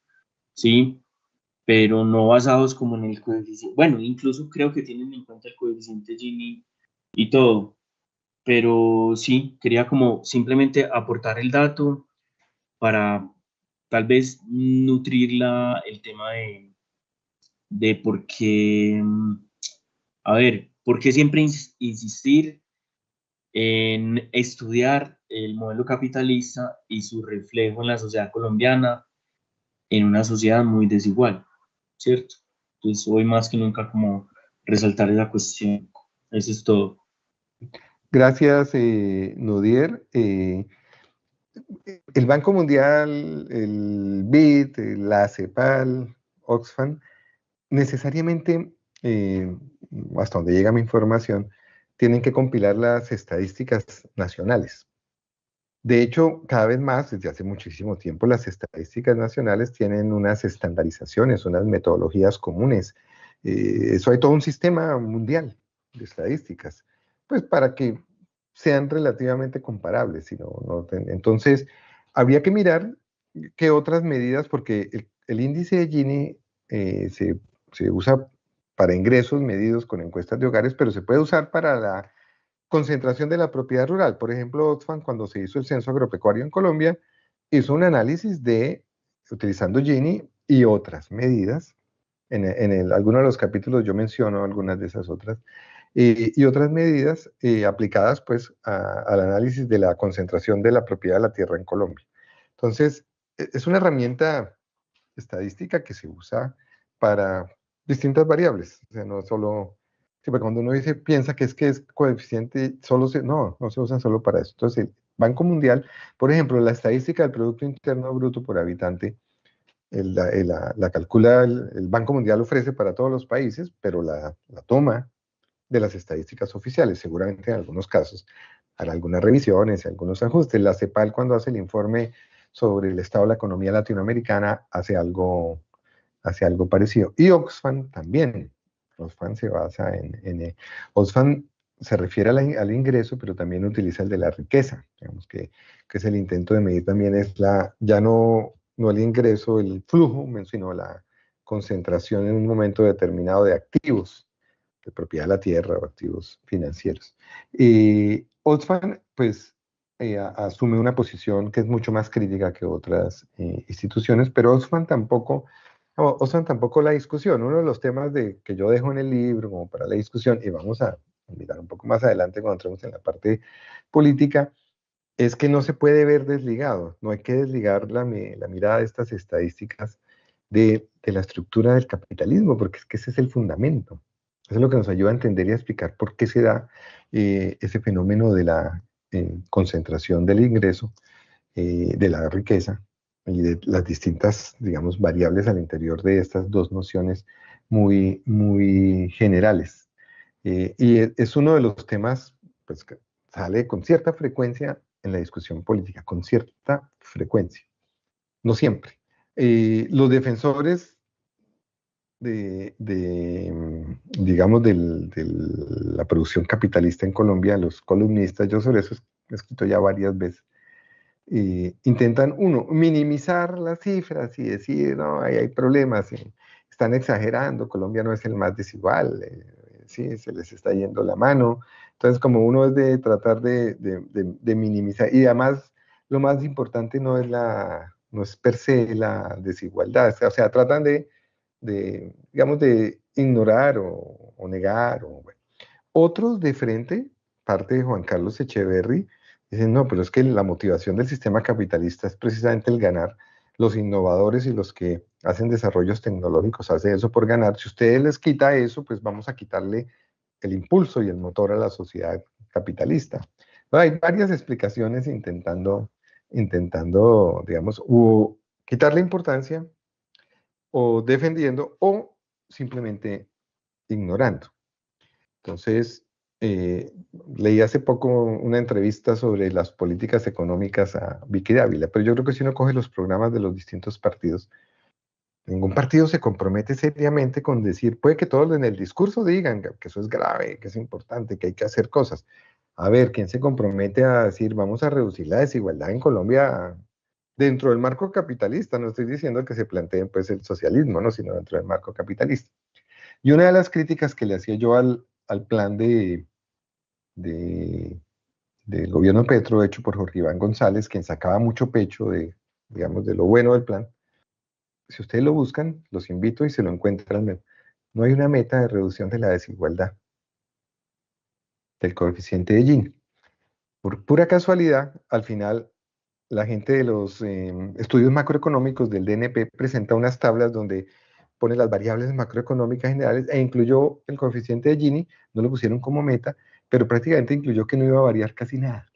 ¿sí? Pero no basados como en el coeficiente, bueno, incluso creo que tienen en cuenta el coeficiente Gini y todo, pero sí, quería como simplemente aportar el dato para tal vez nutrir el tema de por qué, a ver, por qué siempre insistir en estudiar el modelo capitalista y su reflejo en la sociedad colombiana, en una sociedad muy desigual, ¿cierto? Entonces, hoy más que nunca como resaltar esa cuestión. Eso es todo. Gracias, Nudier. El Banco Mundial, el BID, la CEPAL, Oxfam, necesariamente, eh, hasta donde llega mi información, tienen que compilar las estadísticas nacionales. De hecho, cada vez más, desde hace muchísimo tiempo, las estadísticas nacionales tienen unas estandarizaciones, unas metodologías comunes. Eso hay todo un sistema mundial de estadísticas, pues para que sean relativamente comparables. Si entonces, habría que mirar qué otras medidas, porque el índice de Gini se usa para ingresos medidos con encuestas de hogares, pero se puede usar para la concentración de la propiedad rural. Por ejemplo, Oxfam, cuando se hizo el censo agropecuario en Colombia, hizo un análisis utilizando Gini y otras medidas. Algunos de los capítulos yo menciono algunas de esas otras, y otras medidas aplicadas pues al análisis de la concentración de la propiedad de la tierra en Colombia. Entonces, es una herramienta estadística que se usa para distintas variables, o sea, no solo, sí, porque cuando uno dice, piensa que es coeficiente, no se usa solo para eso. Entonces, el Banco Mundial, por ejemplo, la estadística del Producto Interno Bruto por habitante, la calcula el Banco Mundial ofrece para todos los países, pero la toma de las estadísticas oficiales, seguramente en algunos casos hará algunas revisiones, algunos ajustes. La CEPAL, cuando hace el informe sobre el estado de la economía latinoamericana, hace algo parecido. Y Oxfam también. Oxfam se basa Oxfam se refiere al ingreso, pero también utiliza el de la riqueza. Digamos que es el intento de medir también ya no el ingreso, el flujo, sino la concentración en un momento determinado de activos, de propiedad de la tierra o activos financieros. Y Oxfam, pues, asume una posición que es mucho más crítica que otras instituciones, pero Oxfam tampoco, no, Oxfam tampoco la discusión. Uno de los temas que yo dejo en el libro como para la discusión, y vamos a mirar un poco más adelante cuando entremos en la parte política, es que no se puede ver desligado, no hay que desligar la mirada de estas estadísticas de la estructura del capitalismo, porque es que ese es el fundamento. Eso es lo que nos ayuda a entender y a explicar por qué se da ese fenómeno de la concentración del ingreso, de la riqueza y de las distintas, digamos, variables al interior de estas dos nociones muy, muy generales. Y es uno de los temas pues, que sale con cierta frecuencia en la discusión política, con cierta frecuencia, no siempre. Los defensores digamos, de la producción capitalista en Colombia, los columnistas, yo sobre eso he escrito ya varias veces, intentan, uno, minimizar las cifras y decir, no, ahí hay problemas, están exagerando, Colombia no es el más desigual, sí, se les está yendo la mano. Entonces, como uno es de tratar de minimizar, y además lo más importante no es per se la desigualdad, o sea, tratan digamos, de ignorar o negar. Bueno. Otros de frente, parte de Juan Carlos Echeverry, dicen, no, pero es que la motivación del sistema capitalista es precisamente el ganar. Los innovadores y los que hacen desarrollos tecnológicos hacen eso por ganar. Si ustedes les quita eso, pues vamos a quitarle el impulso y el motor a la sociedad capitalista. Bueno, hay varias explicaciones intentando, digamos, o quitarle importancia, o defendiendo, o simplemente ignorando. Entonces, leí hace poco una entrevista sobre las políticas económicas a Vicky Dávila, pero yo creo que si uno coge los programas de los distintos partidos, ningún partido se compromete seriamente con decir, puede que todos en el discurso digan que eso es grave, que es importante, que hay que hacer cosas. A ver, ¿quién se compromete a decir, vamos a reducir la desigualdad en Colombia dentro del marco capitalista? No estoy diciendo que se planteen pues el socialismo, ¿no? Sino dentro del marco capitalista. Y una de las críticas que le hacía yo al plan del gobierno Petro, hecho por Jorge Iván González, quien sacaba mucho pecho de, digamos, de lo bueno del plan, si ustedes lo buscan, los invito y se lo encuentran. No hay una meta de reducción de la desigualdad, del coeficiente de Gini. Por pura casualidad, al final, la gente de los estudios macroeconómicos del DNP presenta unas tablas donde pone las variables macroeconómicas generales e incluyó el coeficiente de Gini, no lo pusieron como meta, pero prácticamente incluyó que no iba a variar casi nada.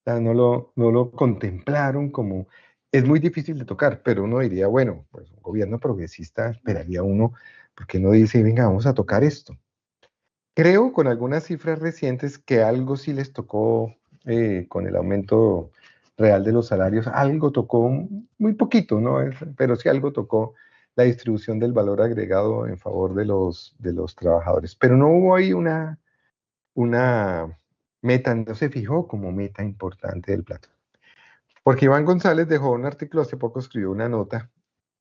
O sea, no lo contemplaron como... Es muy difícil de tocar, pero uno diría, bueno, pues un gobierno progresista esperaría uno, porque no dice, venga, vamos a tocar esto. Creo con algunas cifras recientes que algo sí les tocó con el aumento real de los salarios, algo tocó, muy poquito, ¿no? Pero sí algo tocó la distribución del valor agregado en favor de los trabajadores. Pero no hubo ahí una meta, no se fijó como meta importante del plan. Porque Iván González dejó un artículo, hace poco escribió una nota,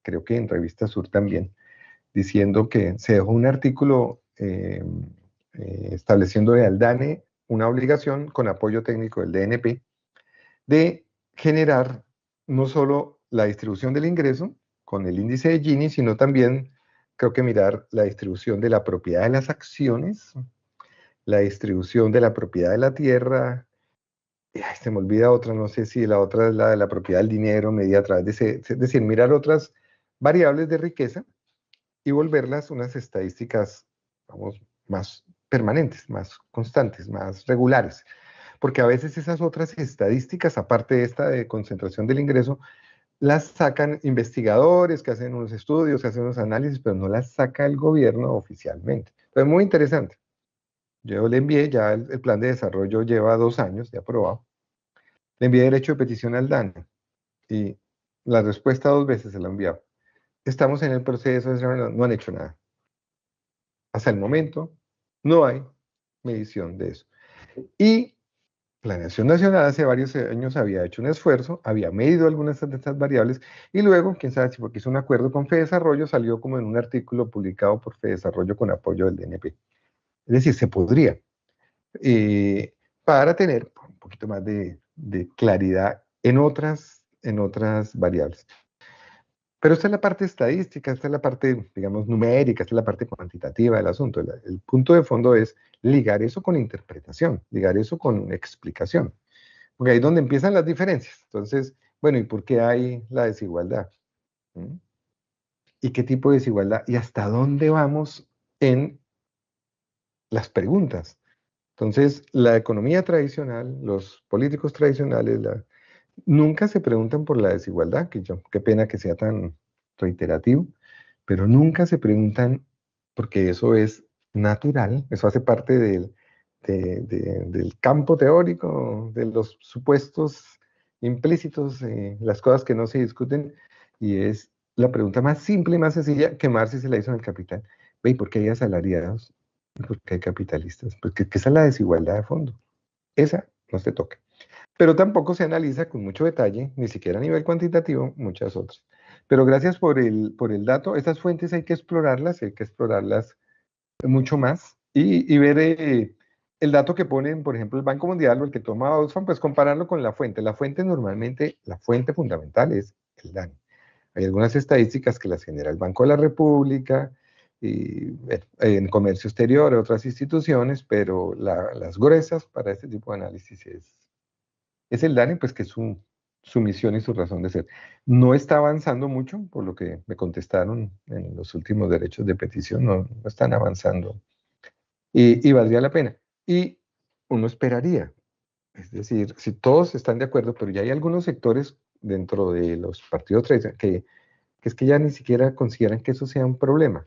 creo que en Revista Sur también, diciendo que se dejó un artículo estableciendo de Aldane una obligación con apoyo técnico del DNP de generar no solo la distribución del ingreso con el índice de Gini, sino también creo que mirar la distribución de la propiedad de las acciones, la distribución de la propiedad de la tierra. Ay, se me olvida otra, no sé si la otra es la de la propiedad del dinero, medida a través de es decir, mirar otras variables de riqueza y volverlas unas estadísticas, vamos, más permanentes, más constantes, más regulares. Porque a veces esas otras estadísticas, aparte de esta de concentración del ingreso, las sacan investigadores que hacen unos estudios, que hacen unos análisis, pero no las saca el gobierno oficialmente. Entonces, muy interesante. Yo le envié, ya el plan de desarrollo lleva 2 años de aprobado. Le envié derecho de petición al DANE y la respuesta 2 veces se la he enviado. Estamos en el proceso, no han hecho nada. Hasta el momento no hay medición de eso. Y Planeación Nacional hace varios años había hecho un esfuerzo, había medido algunas de estas variables y luego, quién sabe si porque hizo un acuerdo con FEDesarrollo, salió como en un artículo publicado por FEDesarrollo con apoyo del DNP. Es decir, se podría, para tener un poquito más de claridad en otras variables. Pero esta es la parte estadística, esta es la parte, digamos, numérica, esta es la parte cuantitativa del asunto. El punto de fondo es ligar eso con interpretación, ligar eso con explicación. Porque ahí es donde empiezan las diferencias. Entonces, bueno, ¿y por qué hay la desigualdad? ¿Y qué tipo de desigualdad? ¿Y hasta dónde vamos en las preguntas? Entonces, la economía tradicional, los políticos tradicionales, nunca se preguntan por la desigualdad, qué pena que sea tan reiterativo, pero nunca se preguntan porque eso es natural, eso hace parte del campo teórico, de los supuestos implícitos, las cosas que no se discuten, y es la pregunta más simple y más sencilla que Marx se la hizo en el Capital. ¿Y por qué hay asalariados? ¿Y por qué hay capitalistas? Porque esa es la desigualdad de fondo. Esa no se toca. Pero tampoco se analiza con mucho detalle, ni siquiera a nivel cuantitativo, muchas otras. Pero gracias por el dato. Estas fuentes hay que explorarlas mucho más y ver el dato que ponen, por ejemplo, el Banco Mundial o el que toma Oxfam, pues compararlo con la fuente. La fuente normalmente, la fuente fundamental es el DANE. Hay algunas estadísticas que las genera el Banco de la República, y en comercio exterior, otras instituciones, pero las gruesas para este tipo de análisis es el DANE, pues que es su misión y su razón de ser. No está avanzando mucho, por lo que me contestaron en los últimos derechos de petición, no están avanzando y valdría la pena. Y uno esperaría, es decir, si todos están de acuerdo, pero ya hay algunos sectores dentro de los partidos tradicionales que es que ya ni siquiera consideran que eso sea un problema.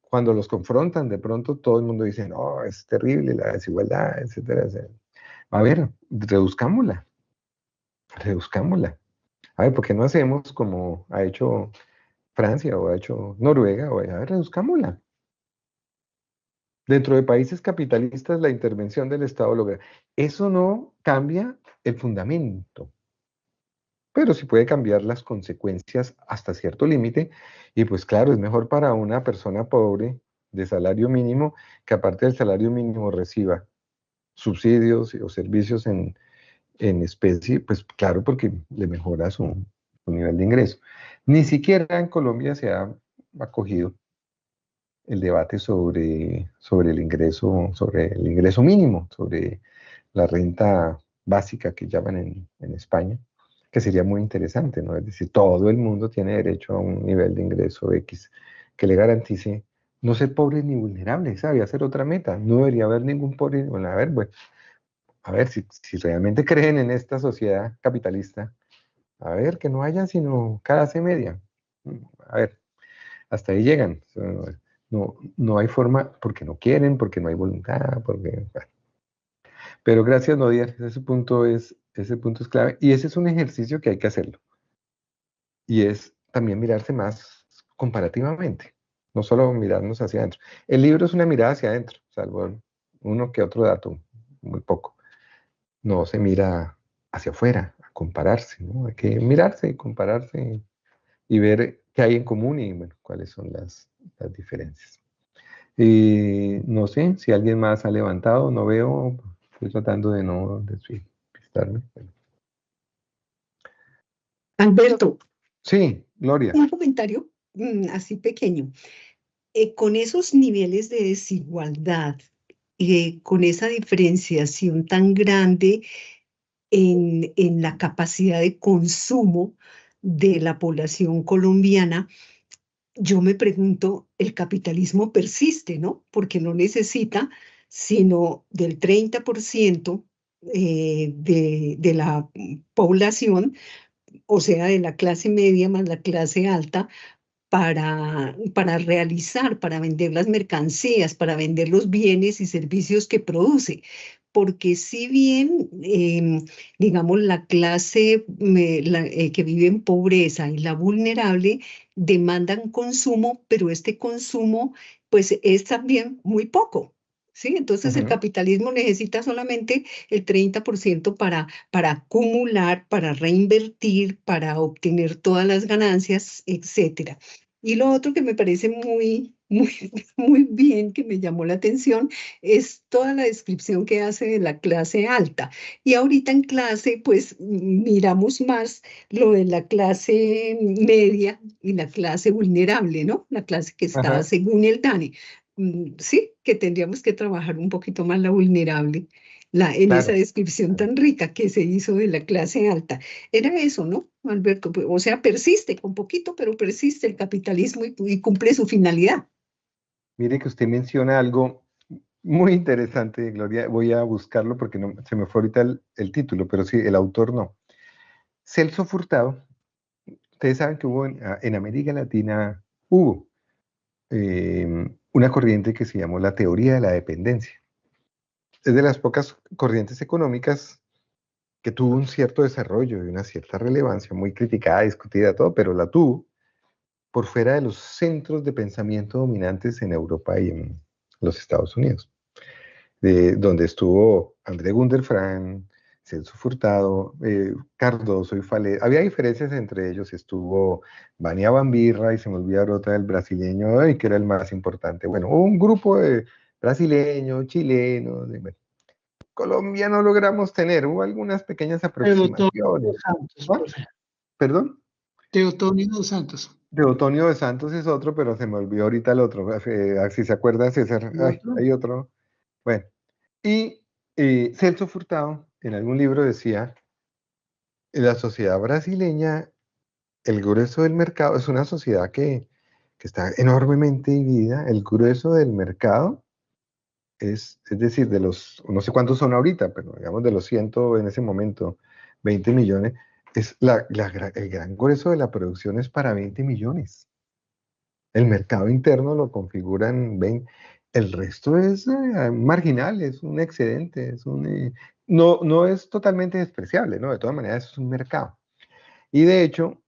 Cuando los confrontan, de pronto todo el mundo dice, no, es terrible la desigualdad, etcétera, etcétera. A ver, reduzcámosla. A ver, ¿por qué no hacemos como ha hecho Francia o ha hecho Noruega? O, a ver, reduzcámosla. Dentro de países capitalistas, la intervención del Estado logra. Eso no cambia el fundamento, pero sí puede cambiar las consecuencias hasta cierto límite. Y pues claro, es mejor para una persona pobre de salario mínimo que aparte del salario mínimo reciba subsidios o servicios en especie, pues claro, porque le mejora su nivel de ingreso. Ni siquiera en Colombia se ha acogido el debate sobre el ingreso mínimo, sobre la renta básica que llaman en España, que sería muy interesante, ¿no? Es decir, todo el mundo tiene derecho a un nivel de ingreso X que le garantice no ser pobre ni vulnerable, esa debería ser otra meta, no debería haber ningún pobre, bueno, a ver si realmente creen en esta sociedad capitalista, a ver, que no haya sino clase media, a ver, hasta ahí llegan. No hay forma, porque no quieren, porque no hay voluntad, porque... bueno. Pero gracias, Nodier, ese punto es clave. Y ese es un ejercicio que hay que hacerlo. Y es también mirarse más comparativamente, no solo mirarnos hacia adentro. El libro es una mirada hacia adentro, salvo uno que otro dato, muy poco. No se mira hacia afuera, a compararse, ¿no? Hay que mirarse y compararse y ver qué hay en común y, bueno, cuáles son las diferencias. No sé si alguien más ha levantado, no veo, estoy tratando de no despistarme. Alberto, Sí, Gloria. un comentario así pequeño. Con esos niveles de desigualdad, con esa diferenciación tan grande en la capacidad de consumo de la población colombiana, yo me pregunto, el capitalismo persiste, ¿no? Porque no necesita sino del 30% de la población, o sea, de la clase media más la clase alta, para realizar, para vender las mercancías, para vender los bienes y servicios que produce. Porque si bien, digamos, la clase que vive en pobreza y la vulnerable demandan consumo, pero este consumo pues es también muy poco. ¿Sí? Entonces el capitalismo necesita solamente el 30% para acumular, para reinvertir, para obtener todas las ganancias, etcétera. Y lo otro que me parece muy bien, que me llamó la atención, es toda la descripción que hace de la clase alta. Y ahorita en clase, pues miramos más lo de la clase media y la clase vulnerable, ¿no? La clase que está según el DANE. Sí, que tendríamos que trabajar un poquito más la vulnerable, en esa descripción tan rica que se hizo de la clase alta. Era eso, ¿no, Alberto? O sea, persiste con poquito, pero persiste el capitalismo y cumple su finalidad. Mire que usted menciona algo muy interesante, Gloria. Voy a buscarlo porque no, se me fue ahorita el título, pero sí, el autor no. Celso Furtado, ustedes saben que hubo en América Latina, hubo una corriente que se llamó la teoría de la dependencia. Es de las pocas corrientes económicas que tuvo un cierto desarrollo y una cierta relevancia, muy criticada, discutida, todo, pero la tuvo por fuera de los centros de pensamiento dominantes en Europa y en los Estados Unidos, donde estuvo André Gunderfran, Celso Furtado, Cardoso y Falé. Había diferencias entre ellos, estuvo Vania Bambirra y se me olvida otra del brasileño, que era el más importante. Bueno, un grupo de brasileños, chilenos, bueno. Colombia no logramos tener, hubo algunas pequeñas aproximaciones. Santos, ¿Perdón? Teotonio dos Santos. de Otonio de Santos es otro, pero se me olvidó ahorita el otro. Si se acuerda, César. ¿Y Ay, otro? hay otro. Bueno, y Celso Furtado en algún libro decía, en la sociedad brasileña, el grueso del mercado es una sociedad que está enormemente dividida. El grueso del mercado es decir, de los, no sé cuántos son ahorita, pero digamos de los 100 en ese momento, 20 millones, es el gran grueso de la producción es para 20 millones. El mercado interno lo configuran 20. El resto es marginal, es un excedente, no es totalmente despreciable, ¿no? De todas maneras es un mercado. Y de hecho,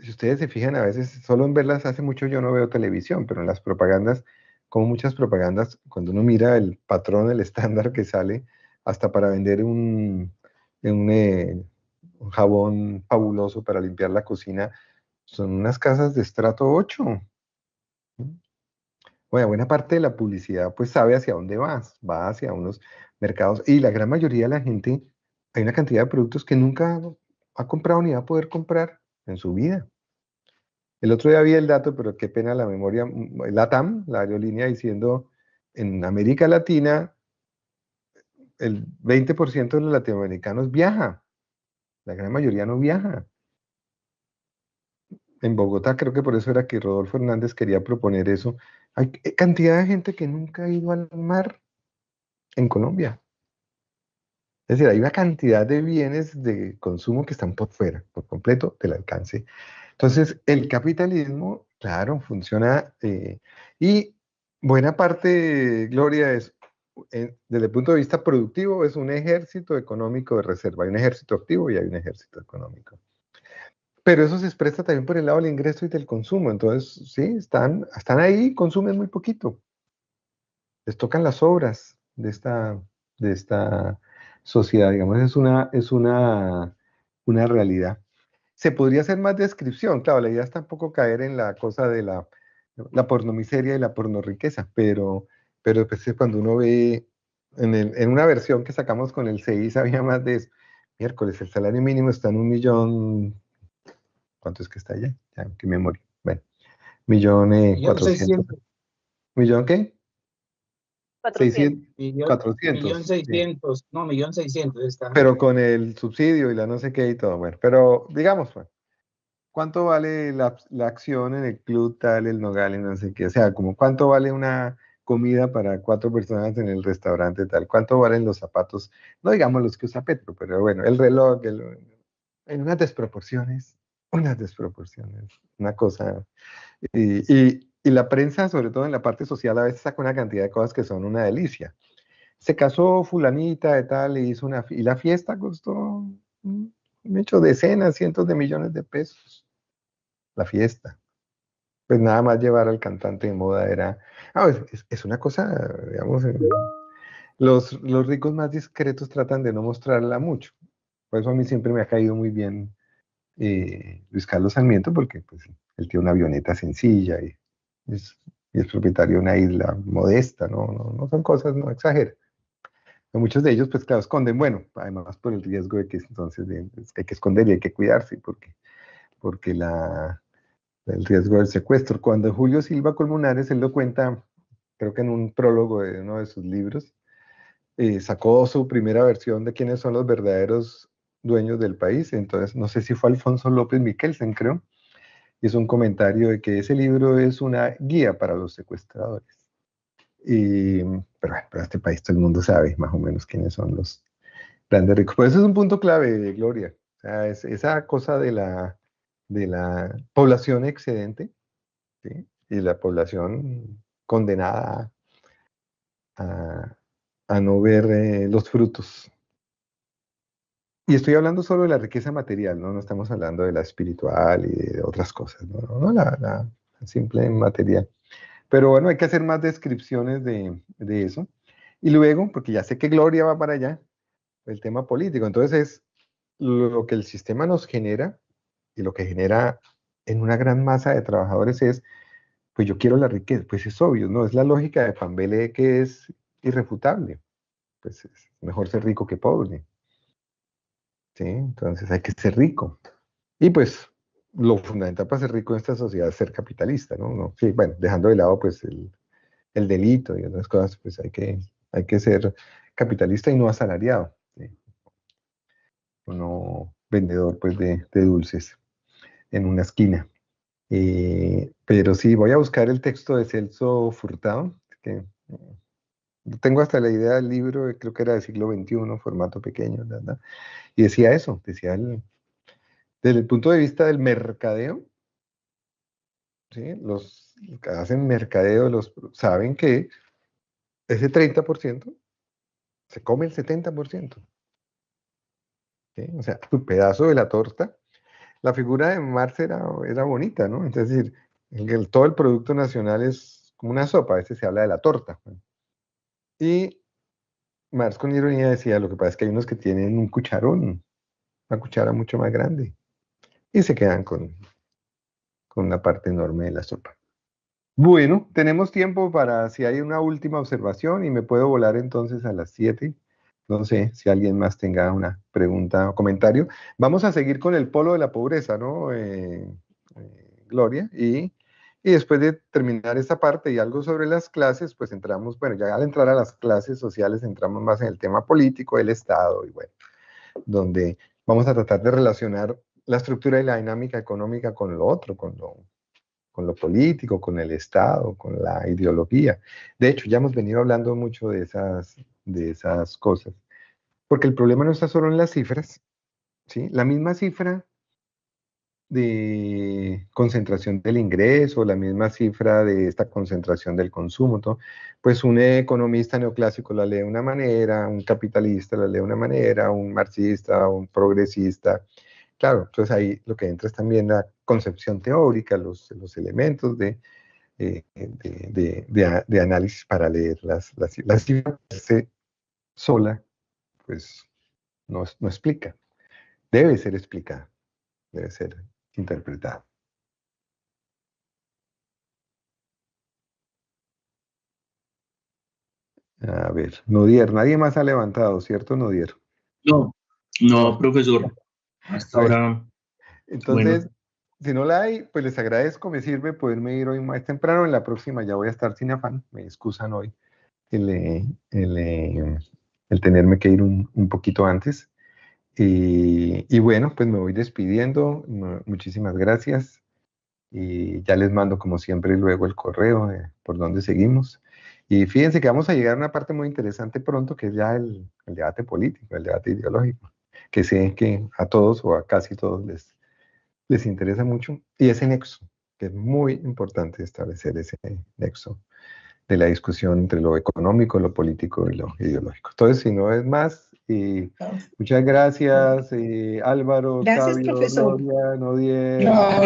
si ustedes se fijan, a veces solo en verlas, hace mucho yo no veo televisión, pero en las propagandas, como muchas propagandas, cuando uno mira el patrón, el estándar que sale, hasta para vender un jabón fabuloso para limpiar la cocina, son unas casas de estrato 8. Bueno, buena parte de la publicidad pues sabe hacia dónde va hacia unos mercados y la gran mayoría de la gente, hay una cantidad de productos que nunca ha comprado ni va a poder comprar en su vida. El otro día vi el dato, pero qué pena la memoria, LATAM, la aerolínea, diciendo en América Latina el 20% de los latinoamericanos viaja, la gran mayoría no viaja. En Bogotá creo que por eso era que Rodolfo Hernández quería proponer eso. Hay cantidad de gente que nunca ha ido al mar en Colombia. Es decir, hay una cantidad de bienes de consumo que están por fuera, por completo del alcance. Entonces, el capitalismo, claro, funciona y buena parte, Gloria, es, desde el punto de vista productivo, es un ejército económico de reserva. Hay un ejército activo y hay un ejército económico. Pero eso se expresa también por el lado del ingreso y del consumo. Entonces, sí, están ahí, consumen muy poquito. Les tocan las obras de esta sociedad, digamos, una realidad. Se podría hacer más descripción, claro, la idea es tampoco caer en la cosa de la pornomiseria y la pornorriqueza, pero pues, cuando uno ve en una versión que sacamos con el CI sabía más de eso. Miércoles, el salario mínimo está en 1.000.000, ¿cuánto es que está allá? Ya, qué memoria. Bueno, 1.400.000. ¿Millón qué? 400. 600, Millón, 400, sí. 1.600.000, no, 1.600.000 está. Pero con el subsidio y la no sé qué y todo, bueno, pero digamos, pues, ¿cuánto vale la acción en el club tal, el Nogal y no sé qué? O sea, como cuánto vale una comida para 4 personas en el restaurante tal, cuánto valen los zapatos, no digamos los que usa Petro, pero bueno, el reloj, en unas desproporciones, una cosa. Y la prensa, sobre todo en la parte social, a veces saca una cantidad de cosas que son una delicia. Se casó fulanita de tal y hizo y la fiesta costó, me hecho decenas, cientos de millones de pesos. La fiesta. Pues nada más llevar al cantante de moda era, es una cosa, digamos, los ricos más discretos tratan de no mostrarla mucho. Por eso a mí siempre me ha caído muy bien Luis Carlos Sarmiento, porque pues, él tiene una avioneta sencilla es, y es propietario de una isla modesta, no son cosas, no exagera. Muchos de ellos, pues claro, esconden, bueno, además por el riesgo de que entonces hay que esconder y hay que cuidarse, porque el riesgo del secuestro. Cuando Julio Silva Colmenares, él lo cuenta, creo que en un prólogo de uno de sus libros, sacó su primera versión de quiénes son los verdaderos dueños del país, entonces no sé si fue Alfonso López Miquelsen, creo, hizo un comentario de que ese libro es una guía para los secuestradores. Pero bueno, para este país todo el mundo sabe más o menos quiénes son los grandes ricos. Pero eso es un punto clave, Gloria. O sea, es esa cosa de la población excedente, ¿sí? Y la población condenada a no ver los frutos. Y estoy hablando solo de la riqueza material, ¿no? No estamos hablando de la espiritual y de otras cosas, no, la simple material. Pero bueno, hay que hacer más descripciones de eso. Y luego, porque ya sé que Gloria va para allá, el tema político. Entonces es lo que el sistema nos genera y lo que genera en una gran masa de trabajadores es, pues yo quiero la riqueza, pues es obvio, ¿no? Es la lógica de Pambele que es irrefutable. Pues es mejor ser rico que pobre, ¿sí? Entonces hay que ser rico. Y pues lo fundamental para ser rico en esta sociedad es ser capitalista, ¿no? Sí, bueno, dejando de lado pues el delito y otras cosas, pues hay que ser capitalista y no asalariado, ¿sí? No vendedor pues de dulces en una esquina. Pero sí, voy a buscar el texto de Celso Furtado, que tengo hasta la idea del libro, creo que era del siglo XXI, formato pequeño, ¿verdad? Y decía eso, decía desde el punto de vista del mercadeo, ¿sí? Los que hacen mercadeo saben que ese 30% se come el 70%, ¿sí? O sea, tu pedazo de la torta. La figura de Marx era bonita, ¿no? Es decir, todo el Producto Nacional es como una sopa, a veces se habla de la torta. Y Marx con ironía decía, lo que pasa es que hay unos que tienen un cucharón, una cuchara mucho más grande, y se quedan con una parte enorme de la sopa. Bueno, tenemos tiempo para si hay una última observación y me puedo volar entonces a las 7. No sé si alguien más tenga una pregunta o comentario. Vamos a seguir con el polo de la pobreza, ¿no, Gloria? Y después de terminar esta parte y algo sobre las clases, pues entramos, bueno, ya al entrar a las clases sociales entramos más en el tema político del Estado y bueno, donde vamos a tratar de relacionar la estructura y la dinámica económica con lo otro, con lo político, con el Estado, con la ideología. De hecho, ya hemos venido hablando mucho de esas cosas, porque el problema no está solo en las cifras, ¿sí? La misma cifra de concentración del ingreso, la misma cifra de esta concentración del consumo, ¿no? Pues un economista neoclásico la lee de una manera, un capitalista la lee de una manera, un marxista, un progresista. Claro, entonces ahí lo que entra es también la concepción teórica, los elementos de análisis para leer las cifras sola, pues no explica. Debe ser explicada, debe ser interpretada. A ver, Nodier, nadie más ha levantado, ¿cierto, Nodier? No, profesor. Hasta ahora. Entonces, bueno. Si no la hay, pues les agradezco, me sirve poderme ir hoy más temprano. En la próxima ya voy a estar sin afán, me excusan hoy el tenerme que ir un poquito antes. Y bueno, pues me voy despidiendo. Muchísimas gracias. Y ya les mando, como siempre, luego el correo por donde seguimos. Y fíjense que vamos a llegar a una parte muy interesante pronto, que es ya el debate político, el debate ideológico, que sé que a todos o a casi todos les interesa mucho, y ese nexo, que es muy importante establecer ese nexo de la discusión entre lo económico, lo político y lo ideológico. Entonces, si no es más, muchas gracias, Álvaro, Gracias, Octavio, profesor. Gloria, Nodier.